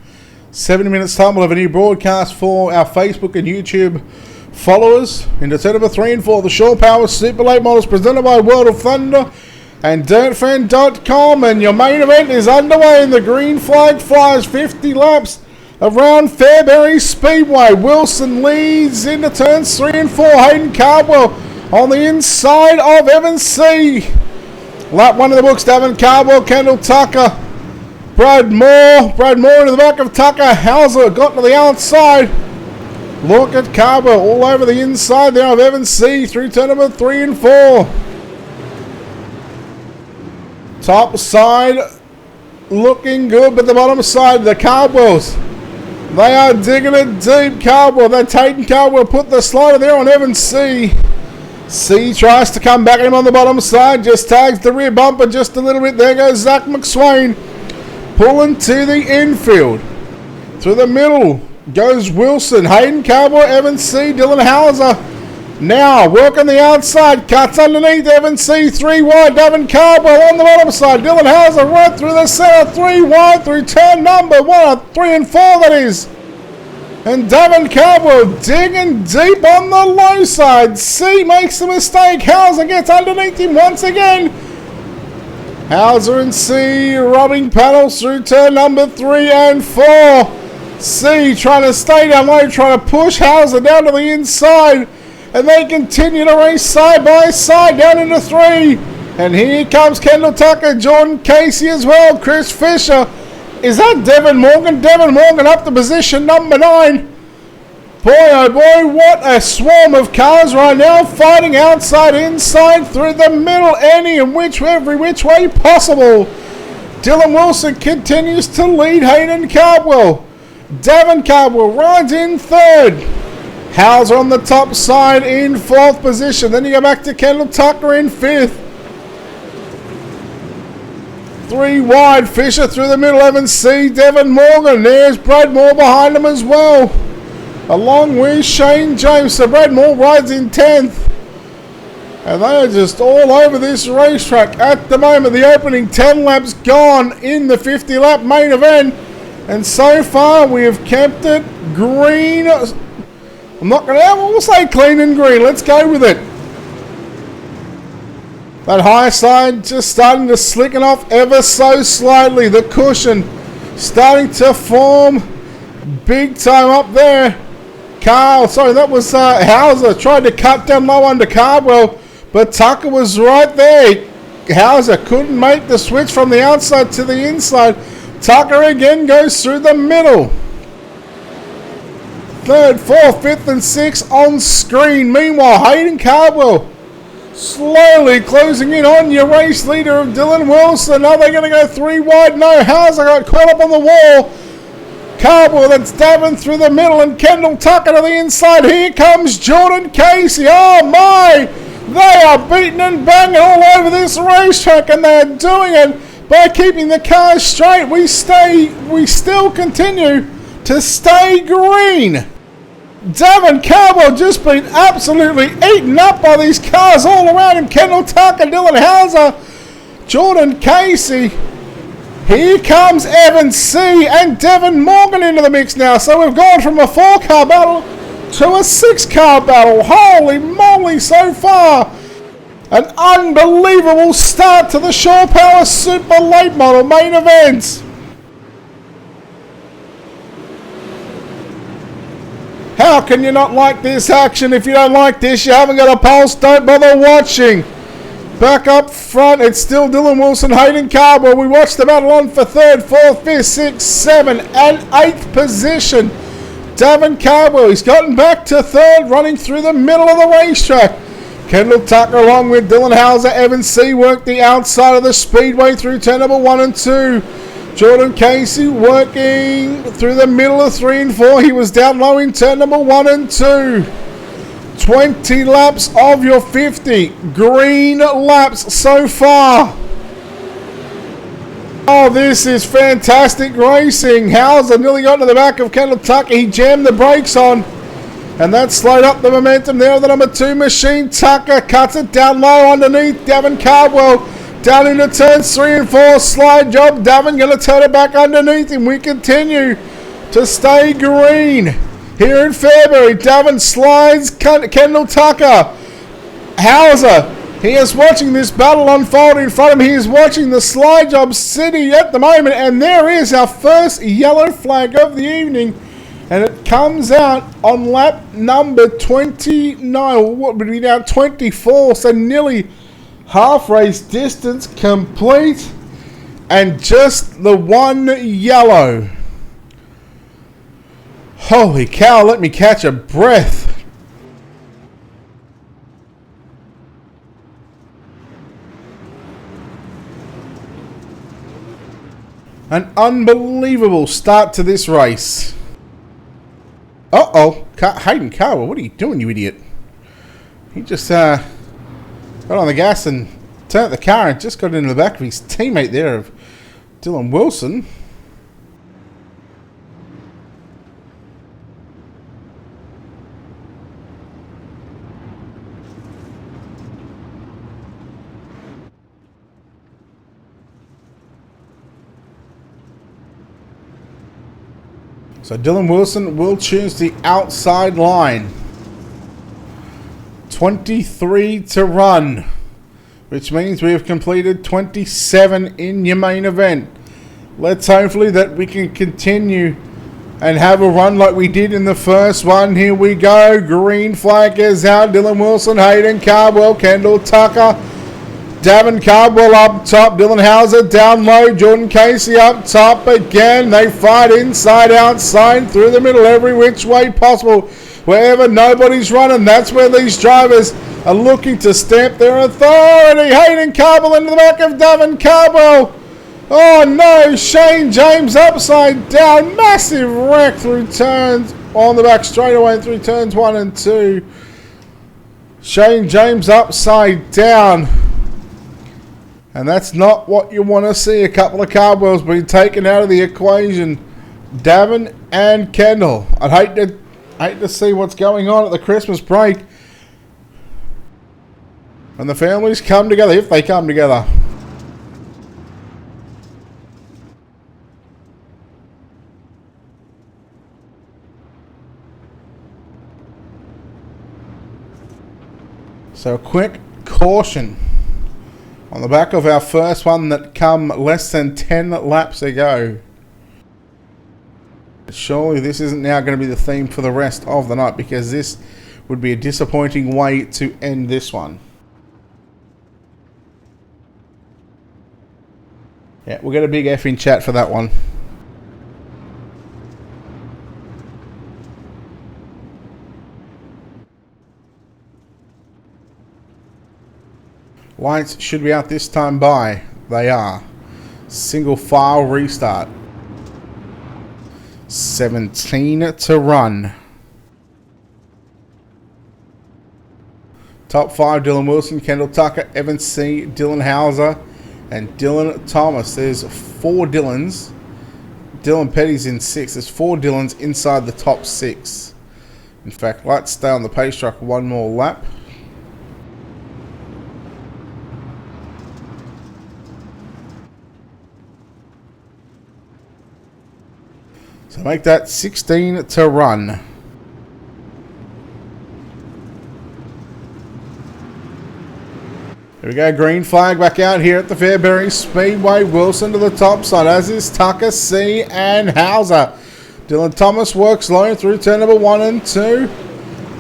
70 minutes time we'll have a new broadcast for our Facebook and YouTube followers. In December 3 and 4, the Shore Power Super Late Models presented by World of Thunder and DirtFan.com, and your main event is underway in the green flag flies 50 laps around Fairbury Speedway. Wilson leads into turns 3 and 4. Hayden Cardwell on the inside of Evan C. Lap 1 of the books, Davin Cardwell, Kendall Tucker, Brad Moore into the back of Tucker. Hauser got to the outside. Look at Cardwell all over the inside there of Evan C through turn number 3 and 4. Top side looking good, but the bottom side, the Cardwells, they are digging it deep. Cardwell, that's Hayden Cardwell, put the slider there on Evan C. C tries to come back at him on the bottom side, just tags the rear bumper just a little bit. There goes Zach McSwain, pulling to the infield. Through the middle goes Wilson, Hayden Cardwell, Evan C, Dylan Hauser. Now, working the outside, cuts underneath Evan C, 3 wide, Davin Cardwell on the bottom side, Dylan Hauser right through the center, 3 wide through turn number 1, 3 and 4 that is. And Davin Cardwell digging deep on the low side. C makes a mistake, Hauser gets underneath him once again. Hauser and C rubbing panels through turn number 3 and 4. C trying to stay down low, trying to push Hauser down to the inside. And they continue to race side by side down into 3. And here comes Kendall Tucker, Jordan Casey as well, Chris Fisher. Is that Devin Morgan? Devin Morgan up to position number 9. Boy, oh boy, what a swarm of cars right now, fighting outside, inside, through the middle, any and every which way possible. Dylan Wilson continues to lead Hayden Cardwell. Davin Cardwell rides in 3rd. Hauser on the top side in 4th position. Then you go back to Kendall Tucker in 5th. 3 wide. Fisher through the middle. Evan C. Devon Morgan. There's Brad Moore behind him as well. Along with Shane James. So Brad Moore rides in 10th. And they are just all over this racetrack at the moment. The opening 10 laps gone in the 50 lap main event. And so far we have kept it green. I'm not going to, we'll say clean and green. Let's go with it. That high side just starting to slicken off ever so slightly. The cushion starting to form big time up there. That was Hauser. Tried to cut down low under Cardwell, but Tucker was right there. Hauser couldn't make the switch from the outside to the inside. Tucker again goes through the middle. 3rd, 4th, 5th and 6th on screen. Meanwhile, Hayden Cardwell slowly closing in on your race leader of Dylan Wilson. Are they going to go 3 wide? No, Hauser got caught up on the wall. Cardwell, that's Davin through the middle and Kendall Tucker to the inside. Here comes Jordan Casey. Oh my! They are beating and banging all over this racetrack, and they are doing it by keeping the cars straight. We still continue to stay green. Davin Cardwell just been absolutely eaten up by these cars all around him. Kendall Tucker, Dylan Hauser, Jordan Casey. Here comes Evan C. and Devon Morgan into the mix now. So we've gone from a 4-car battle to a 6-car battle. Holy moly, so far. An unbelievable start to the Shore Power Super Late Model main event. How can you not like this action? If you don't like this, you haven't got a pulse, don't bother watching. Back up front, it's still Dylan Wilson, Hayden Cardwell. We watched the battle on for 3rd, 4th, 5th, 6th, 7th and 8th position. Davin Cardwell, he's gotten back to 3rd, running through the middle of the racetrack. Kendall Tucker along with Dylan Hauser. Evan C. worked the outside of the speedway through turn number 1 and 2. Jordan Casey working through the middle of 3 and 4. He was down low in turn number 1 and 2. 20 laps of your 50. Green laps so far. Oh, this is fantastic racing. Hauser nearly got to the back of Kendall Tucker. He jammed the brakes on, and that slowed up the momentum there of the number 2 machine. Tucker cuts it down low underneath Davin Cardwell. Down into turns 3 and 4. Slide job. Davin going to turn it back underneath him. We continue to stay green. Here in Fairbury, Davin slides Kendall Tucker. Hauser, he is watching this battle unfold in front of him. He is watching the slide job city at the moment. And there is our first yellow flag of the evening. And it comes out on lap number 29. What would be now 24? So nearly half race distance complete. And just the one yellow. Holy cow, let me catch a breath. An unbelievable start to this race. Uh-oh. Hayden Cardwell, what are you doing, you idiot? He just got on the gas and turned the car and just got into the back of his teammate there of Dylan Wilson. So Dylan Wilson will choose the outside line. 23 to run, which means we have completed 27 in your main event. Let's hopefully that we can continue and have a run like we did in the first one. Here we go. Green flag is out. Dylan Wilson, Hayden Cardwell, Kendall Tucker, Davin Cardwell up top, Dylan Hauser down low, Jordan Casey up top again. They fight inside, outside, through the middle, every which way possible. Wherever nobody's running, that's where these drivers are looking to stamp their authority. Hayden Cardwell into the back of Davin Cardwell. Oh no, Shane James upside down. Massive wreck through turns on the back straightaway through turns 1 and 2. Shane James upside down. And that's not what you want to see. A couple of Cardwells being taken out of the equation. Davin and Kendall. I'd hate to see what's going on at the Christmas break. And the families come together, if they come together. So a quick caution on the back of our first one that come less than 10 laps ago. Surely this isn't now going to be the theme for the rest of the night, because this would be a disappointing way to end this one. Yeah, we'll get a big F in chat for that one. Lights should be out this time by. They are. Single file restart. 17 to run. Top 5, Dylan Wilson, Kendall Tucker, Evan C., Dylan Hauser, and Dylan Thomas. There's 4 Dylans. Dylan Petty's in 6. There's 4 Dylans inside the top 6. In fact, let's stay on the pace track one more lap. So make that 16 to run. Here we go, green flag back out here at the Fairbury Speedway. Wilson to the top side, as is Tucker, C. and Hauser. Dylan Thomas works low through turn number 1 and 2.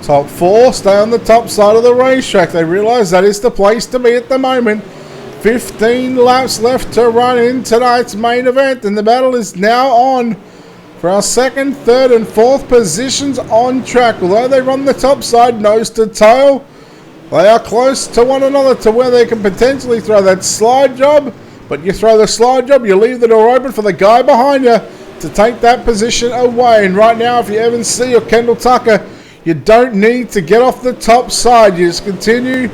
Top 4 stay on the top side of the racetrack. They realise that is the place to be at the moment. 15 laps left to run in tonight's main event, and the battle is now on for our 2nd, 3rd and 4th positions on track. Although they run the top side nose to tail, they are close to one another to where they can potentially throw that slide job. But you throw the slide job, you leave the door open for the guy behind you to take that position away. And right now, if you Evan C. or Kendall Tucker, you don't need to get off the top side. You just continue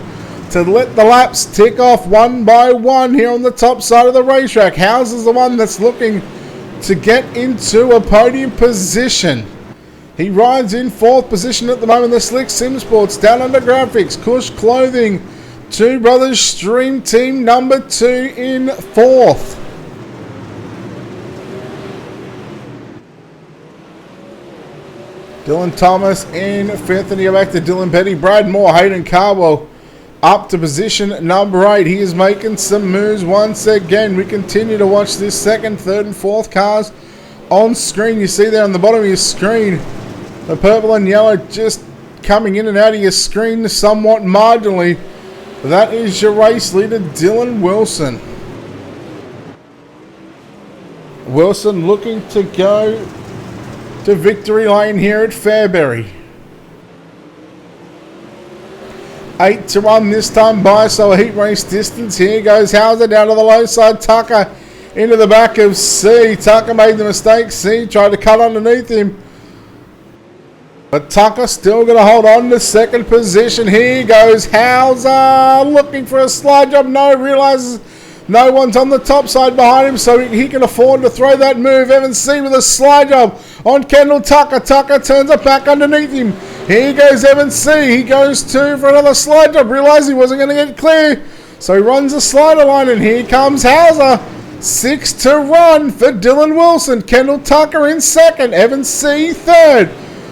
to let the laps tick off one by one here on the top side of the racetrack. Hauser's the one that's looking to get into a podium position. He rides in 4th position at the moment. The Slick Sim Sports down under graphics. Kush Clothing, Two Brothers Stream Team number 2 in 4th. Dylan Thomas in 5th, and you go back to Dylan Petty. Brad Moore, Hayden Cardwell up to position number 8. He is making some moves once again. We continue to watch this 2nd, 3rd and 4th cars on screen. You see there on the bottom of your screen, the purple and yellow just coming in and out of your screen somewhat marginally. That is your race leader, Dylan Wilson. Wilson looking to go to victory lane here at Fairbury. 8 to run this time by, so a heat race distance. Here goes Hauser down to the low side. Tucker into the back of C. Tucker made the mistake. C tried to cut underneath him, but Tucker still going to hold on to 2nd position. Here goes Hauser looking for a slide job. No, realizes no one's on the top side behind him, so he can afford to throw that move. Evan C. with a slide job on Kendall Tucker. Tucker turns it back underneath him. Here goes Evan C. He goes 2 for another slide job. Realized he wasn't going to get clear, so he runs the slider line, and here comes Hauser. 6 to run for Dylan Wilson. Kendall Tucker in 2nd. Evan C. 3rd.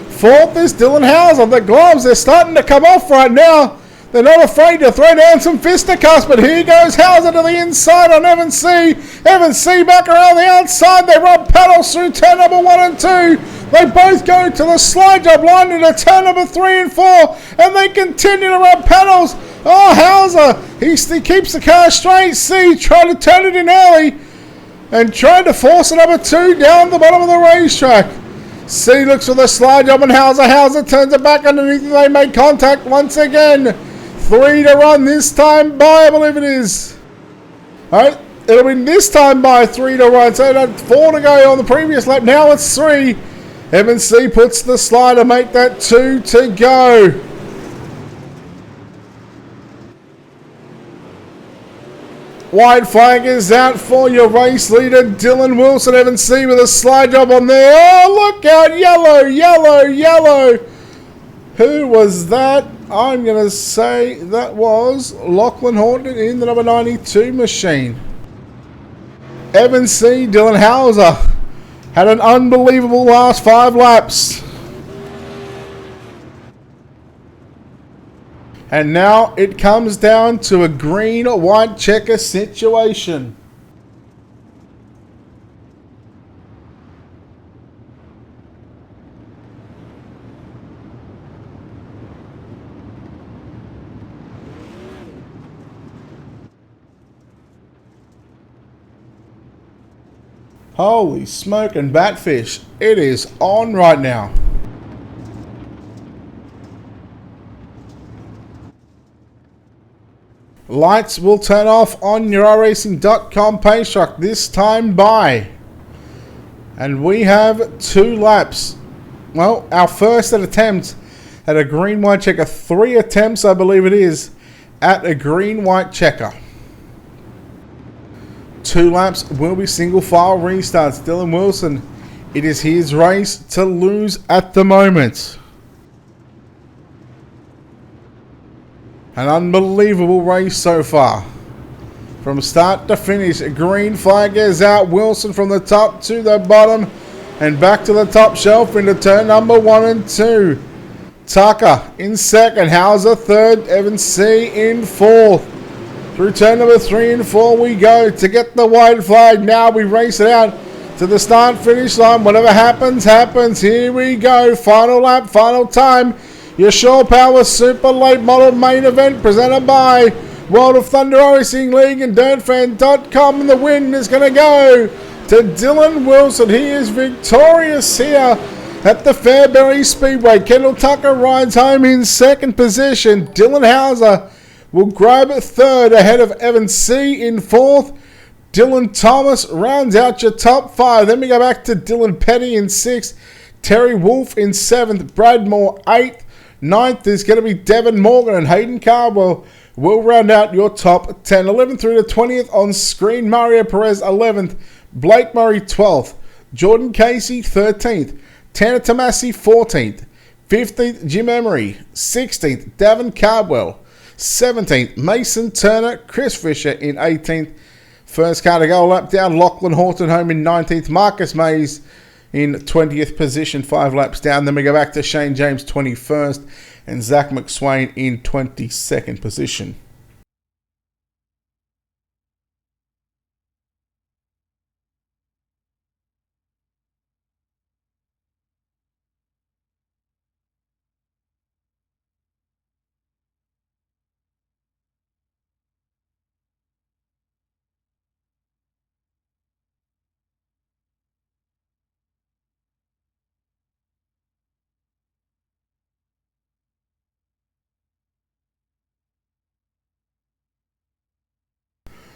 4th is Dylan Hauser. The gloves, they're starting to come off right now. They're not afraid to throw down some fisticuffs, but here goes Hauser to the inside on Evan C. Evan C. back around the outside. They rub pedals through turn number 1 and 2. They both go to the slide job line into turn number 3 and 4, and they continue to rub pedals. Oh, Hauser, he keeps the car straight. C tried to turn it in early and tried to force it number 2 down the bottom of the racetrack. C looks for the slide job on Hauser. Hauser turns it back underneath. They make contact once again. 3 to run this time by, I believe it is. All right, it'll be this time by 3 to run. So it had 4 to go on the previous lap. Now it's 3. Evan C puts the slider, make that 2 to go. White flag is out for your race leader, Dylan Wilson. Evan C with a slide job on there. Oh, look out. Yellow, yellow, yellow. Who was that? I'm going to say that was Lachlan Horton in the number 92 machine. Evan C, Dylan Hauser had an unbelievable last 5 laps. And now it comes down to a green-white checker situation. Holy smoke and batfish, it is on right now. Lights will turn off on your iRacing.com page truck, this time by. And we have 2 laps. Well, our first attempt at a green-white checker. 3 attempts, I believe it is, at a green-white checker. 2 laps will be single file restarts. Dylan Wilson, it is his race to lose at the moment. An unbelievable race so far. From start to finish, a green flag is out. Wilson from the top to the bottom and back to the top shelf into turn number 1 and 2. Tucker in second, Hauser third, Evan C in 4th. Through turn number 3 and 4 we go to get the white flag. Now we race it out to the start finish line. Whatever happens, happens. Here we go. Final lap, final time. Your Shore Power Super Late Model main event presented by World of Thunder Racing League and DirtFan.com. And the win is going to go to Dylan Wilson. He is victorious here at the Fairbury Speedway. Kendall Tucker rides home in second position. Dylan Hauser will grab 3rd ahead of Evan C in 4th. Dylan Thomas rounds out your top 5. Then we go back to Dylan Petty in 6th. Terry Wolf in 7th. Brad Moore 8th. 9th is going to be Devin Morgan, and Hayden Cardwell will round out your top 10. 11th through to 20th on screen. Mario Perez 11th. Blake Murray 12th. Jordan Casey 13th. Tanner Tomasi 14th. 15th Jim Emery. 16th Davin Cardwell. 17th Mason Turner. Chris Fisher in 18th. First car to go a lap down, Lachlan Horton home in 19th. Marcus Mays in 20th position, 5 laps down. Then we go back to Shane James 21st and Zach McSwain in 22nd position.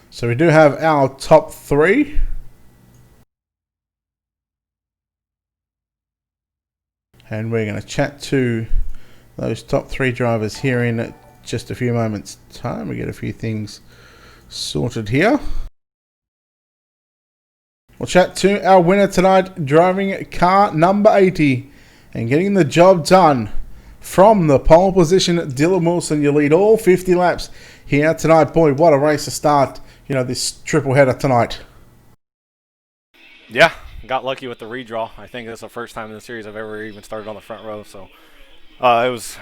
So we do have our top 3. And we're going to chat to those top 3 drivers here in just a few moments' time. We get a few things sorted here. We'll chat to our winner tonight, driving car number 80 and getting the job done from the pole position. Dylan Wilson, you lead all 50 laps here tonight. Boy, what a race to start, this triple header tonight. Yeah, got lucky with the redraw. I think it's the first time in the series I've ever even started on the front row. So it was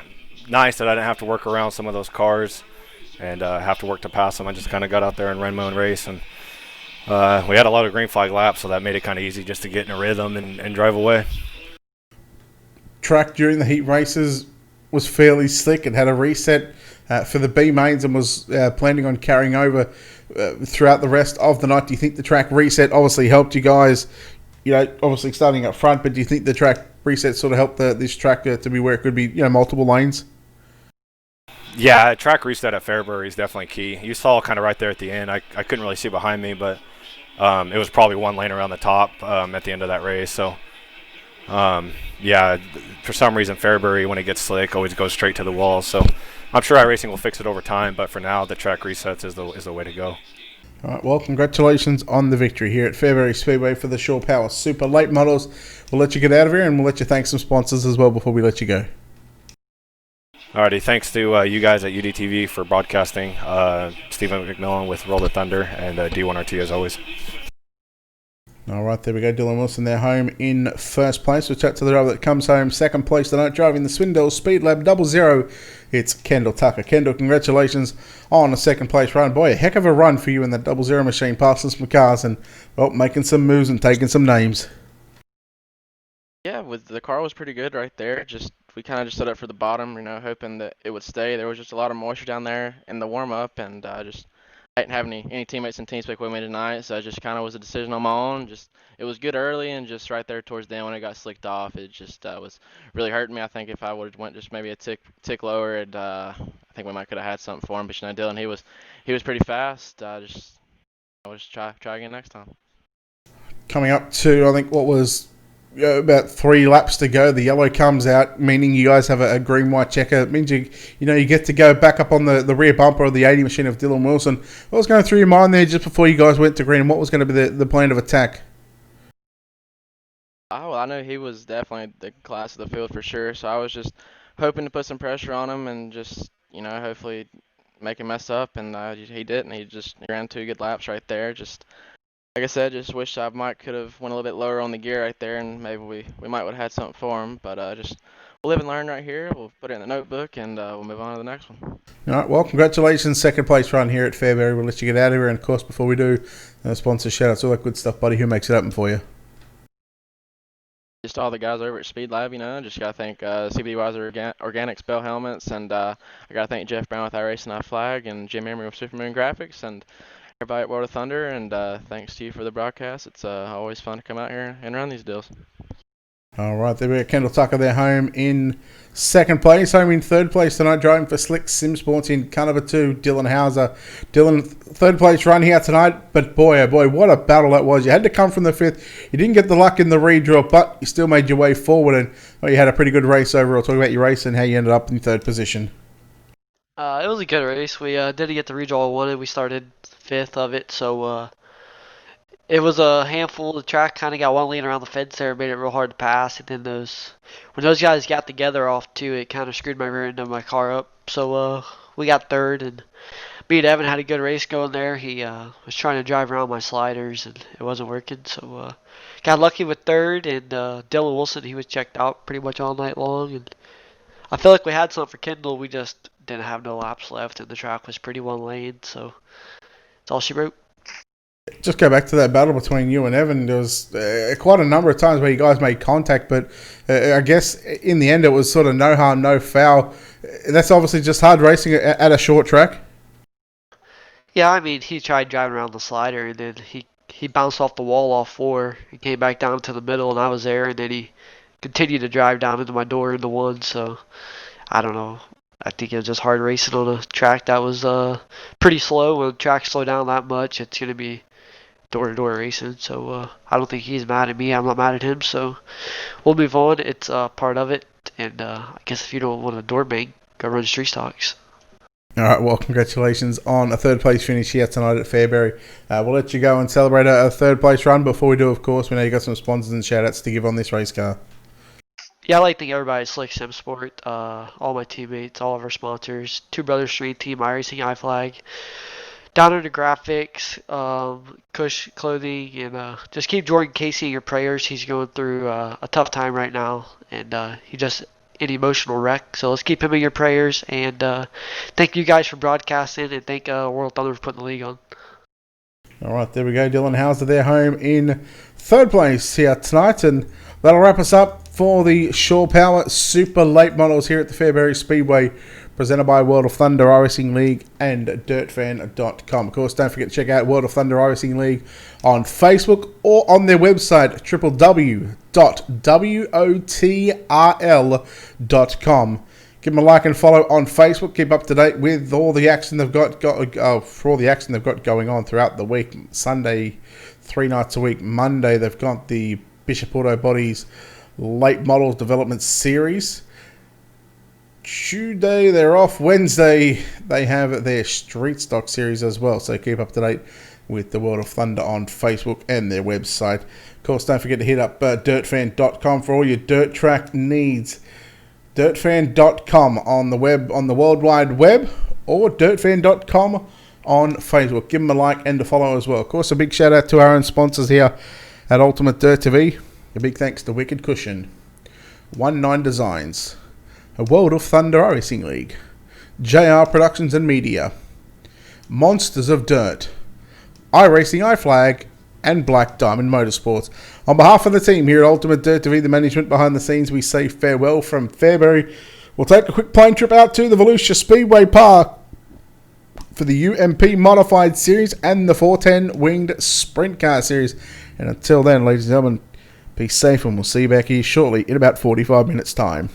nice that I didn't have to work around some of those cars and have to work to pass them. I just kind of got out there and ran my own race. And we had a lot of green flag laps, so that made it kind of easy just to get in a rhythm and drive away. Track during the heat races was fairly slick. It had a reset for the B mains and was planning on carrying over throughout the rest of the night. Do you think the track reset obviously helped you guys, obviously starting up front, but do you think the track reset sort of helped this track to be where it could be, multiple lanes? Yeah, track reset at Fairbury is definitely key. You saw kind of right there at the end. I couldn't really see behind me, but it was probably one lane around the top at the end of that race. So, yeah, for some reason Fairbury, when it gets slick, always goes straight to the wall. So I'm sure iRacing will fix it over time, but for now, the track resets is the way to go. All right, well, congratulations on the victory here at Fairbury Speedway for the Shore Power Super Late Models. We'll let you get out of here, and we'll let you thank some sponsors as well before we let you go. Alrighty, thanks to you guys at UDTV for broadcasting, Stephen McMillan with Roll the Thunder, and D1RT as always. All right, there we go. Dylan Wilson, they're home in first place. We'll chat to the driver that comes home second place tonight, driving the Swindell Speed Lab 00. It's Kendall Tucker. Kendall, congratulations on a second place run. Boy, a heck of a run for you in that 00 machine, passing some cars and, well, making some moves and taking some names. Yeah, the car was pretty good right there. We kind of just set up for the bottom, hoping that it would stay. There was just a lot of moisture down there in the warm up, and I didn't have any teammates in TeamSpec with me tonight, so it just kind of was a decision on my own. It was good early, and just right there towards the end when it got slicked off, it just was really hurting me. I think if I would have went just maybe a tick lower, I think we might could have had something for him. But Dylan, he was pretty fast. I will just try again next time. Coming up to, I think, what was about 3 laps to go, the yellow comes out, meaning you guys have a green-white checker. It means you get to go back up on the rear bumper of the 80 machine of Dylan Wilson. What was going through your mind there just before you guys went to green, and what was going to be the plan of attack? Oh, well, I know he was definitely the class of the field for sure, so I was just hoping to put some pressure on him and just, hopefully make him mess up, and he didn't. He ran 2 good laps right there. Like I said, just wish I could have went a little bit lower on the gear right there, and maybe we might would have had something for him. But we'll live and learn right here. We'll put it in the notebook, and we'll move on to the next one. All right, well, congratulations. Second place run here at Fairbury. We'll let you get out of here. And, of course, before we do, sponsor shout-outs, all that good stuff, buddy. Who makes it happen for you? Just all the guys over at Speed Lab, just got to thank CBD Weiser Organic Spell Helmets, and I got to thank Jeff Brown with iRacing iFlag, and Jim Emery with Supermoon Graphics, and everybody at World of Thunder, and thanks to you for the broadcast. It's always fun to come out here and run these deals. All right, there we go. Kendall Tucker, they're home in second place. Home in third place tonight, driving for Slick Sim Sports in Carnival 2, Dylan Hauser. Dylan, third place run here tonight, but boy, oh boy, what a battle that was. You had to come from the fifth. You didn't get the luck in the redraw, but you still made your way forward, and you had a pretty good race overall. Talk about your race and how you ended up in third position. It was a good race. We didn't get the redraw we wanted. We started 5th of it, so it was a handful. The track kind of got one lane around the fence there, made it real hard to pass. And then when those guys got together off too, it kind of screwed my rear end of my car up. So we got third, and me and Evan had a good race going there. He was trying to drive around my sliders, and it wasn't working. So got lucky with third, and Dylan Wilson, he was checked out pretty much all night long. And I feel like we had something for Kendall. We just didn't have no laps left, and the track was pretty one lane. So that's all she wrote. Just go back to that battle between you and Evan. There was quite a number of times where you guys made contact, but I guess in the end it was sort of no harm, no foul. That's obviously just hard racing at a short track. Yeah, I mean, he tried driving around the slider, and then he bounced off the wall off 4. He came back down to the middle, and I was there, and then he continued to drive down into my door into 1. So I don't know. I think it was just hard racing on a track that was pretty slow. When tracks slow down that much, it's going to be door-to-door racing. So I don't think he's mad at me. I'm not mad at him. So we'll move on. It's part of it. And I guess if you don't want a door bang, go run street stocks. All right, well, congratulations on a third-place finish here tonight at Fairbury. We'll let you go and celebrate a third-place run. Before we do, of course, we know you got some sponsors and shout-outs to give on this race car. Yeah, I'd like to thank everybody at Slick Sim Sport, all my teammates, all of our sponsors, Two Brothers Street Team, iRacing, iFlag, Down Under Graphics, Cush Clothing, and just keep Jordan Casey in your prayers. He's going through a tough time right now, and he just an emotional wreck. So let's keep him in your prayers, and thank you guys for broadcasting, and thank World Thunder for putting the league on. All right, there we go. Dylan Hauser, they're home in third place here tonight, and that'll wrap us up for the Shore Power Super Late Models here at the Fairbury Speedway, presented by World of Thunder iRacing League and DirtFan.com. Of course, don't forget to check out World of Thunder iRacing League on Facebook or on their website, www.wotrl.com. Give them a like and follow on Facebook. Keep up to date with all the action they've got going on throughout the week. Sunday, 3 nights a week. Monday, they've got the Bishop Auto Bodies Late Models Development Series. Tuesday, they're off. Wednesday, they have their Street Stock Series as well. So keep up to date with the World of Thunder on Facebook and their website. Of course, don't forget to hit up dirtfan.com for all your dirt track needs. Dirtfan.com on the web, on the World Wide Web, or dirtfan.com on Facebook. Give them a like and a follow as well. Of course, a big shout out to our own sponsors here at Ultimate Dirt TV. A big thanks to Wicked Cushion, 19 Designs, a World of Thunder Racing League, JR Productions and Media, Monsters of Dirt, iRacing, iFlag, and Black Diamond Motorsports. On behalf of the team here at Ultimate Dirt TV, the management behind the scenes, we say farewell from Fairbury. We'll take a quick plane trip out to the Volusia Speedway Park for the UMP Modified Series and the 410 Winged Sprint Car Series. And until then, ladies and gentlemen, be safe and we'll see you back here shortly in about 45 minutes' time.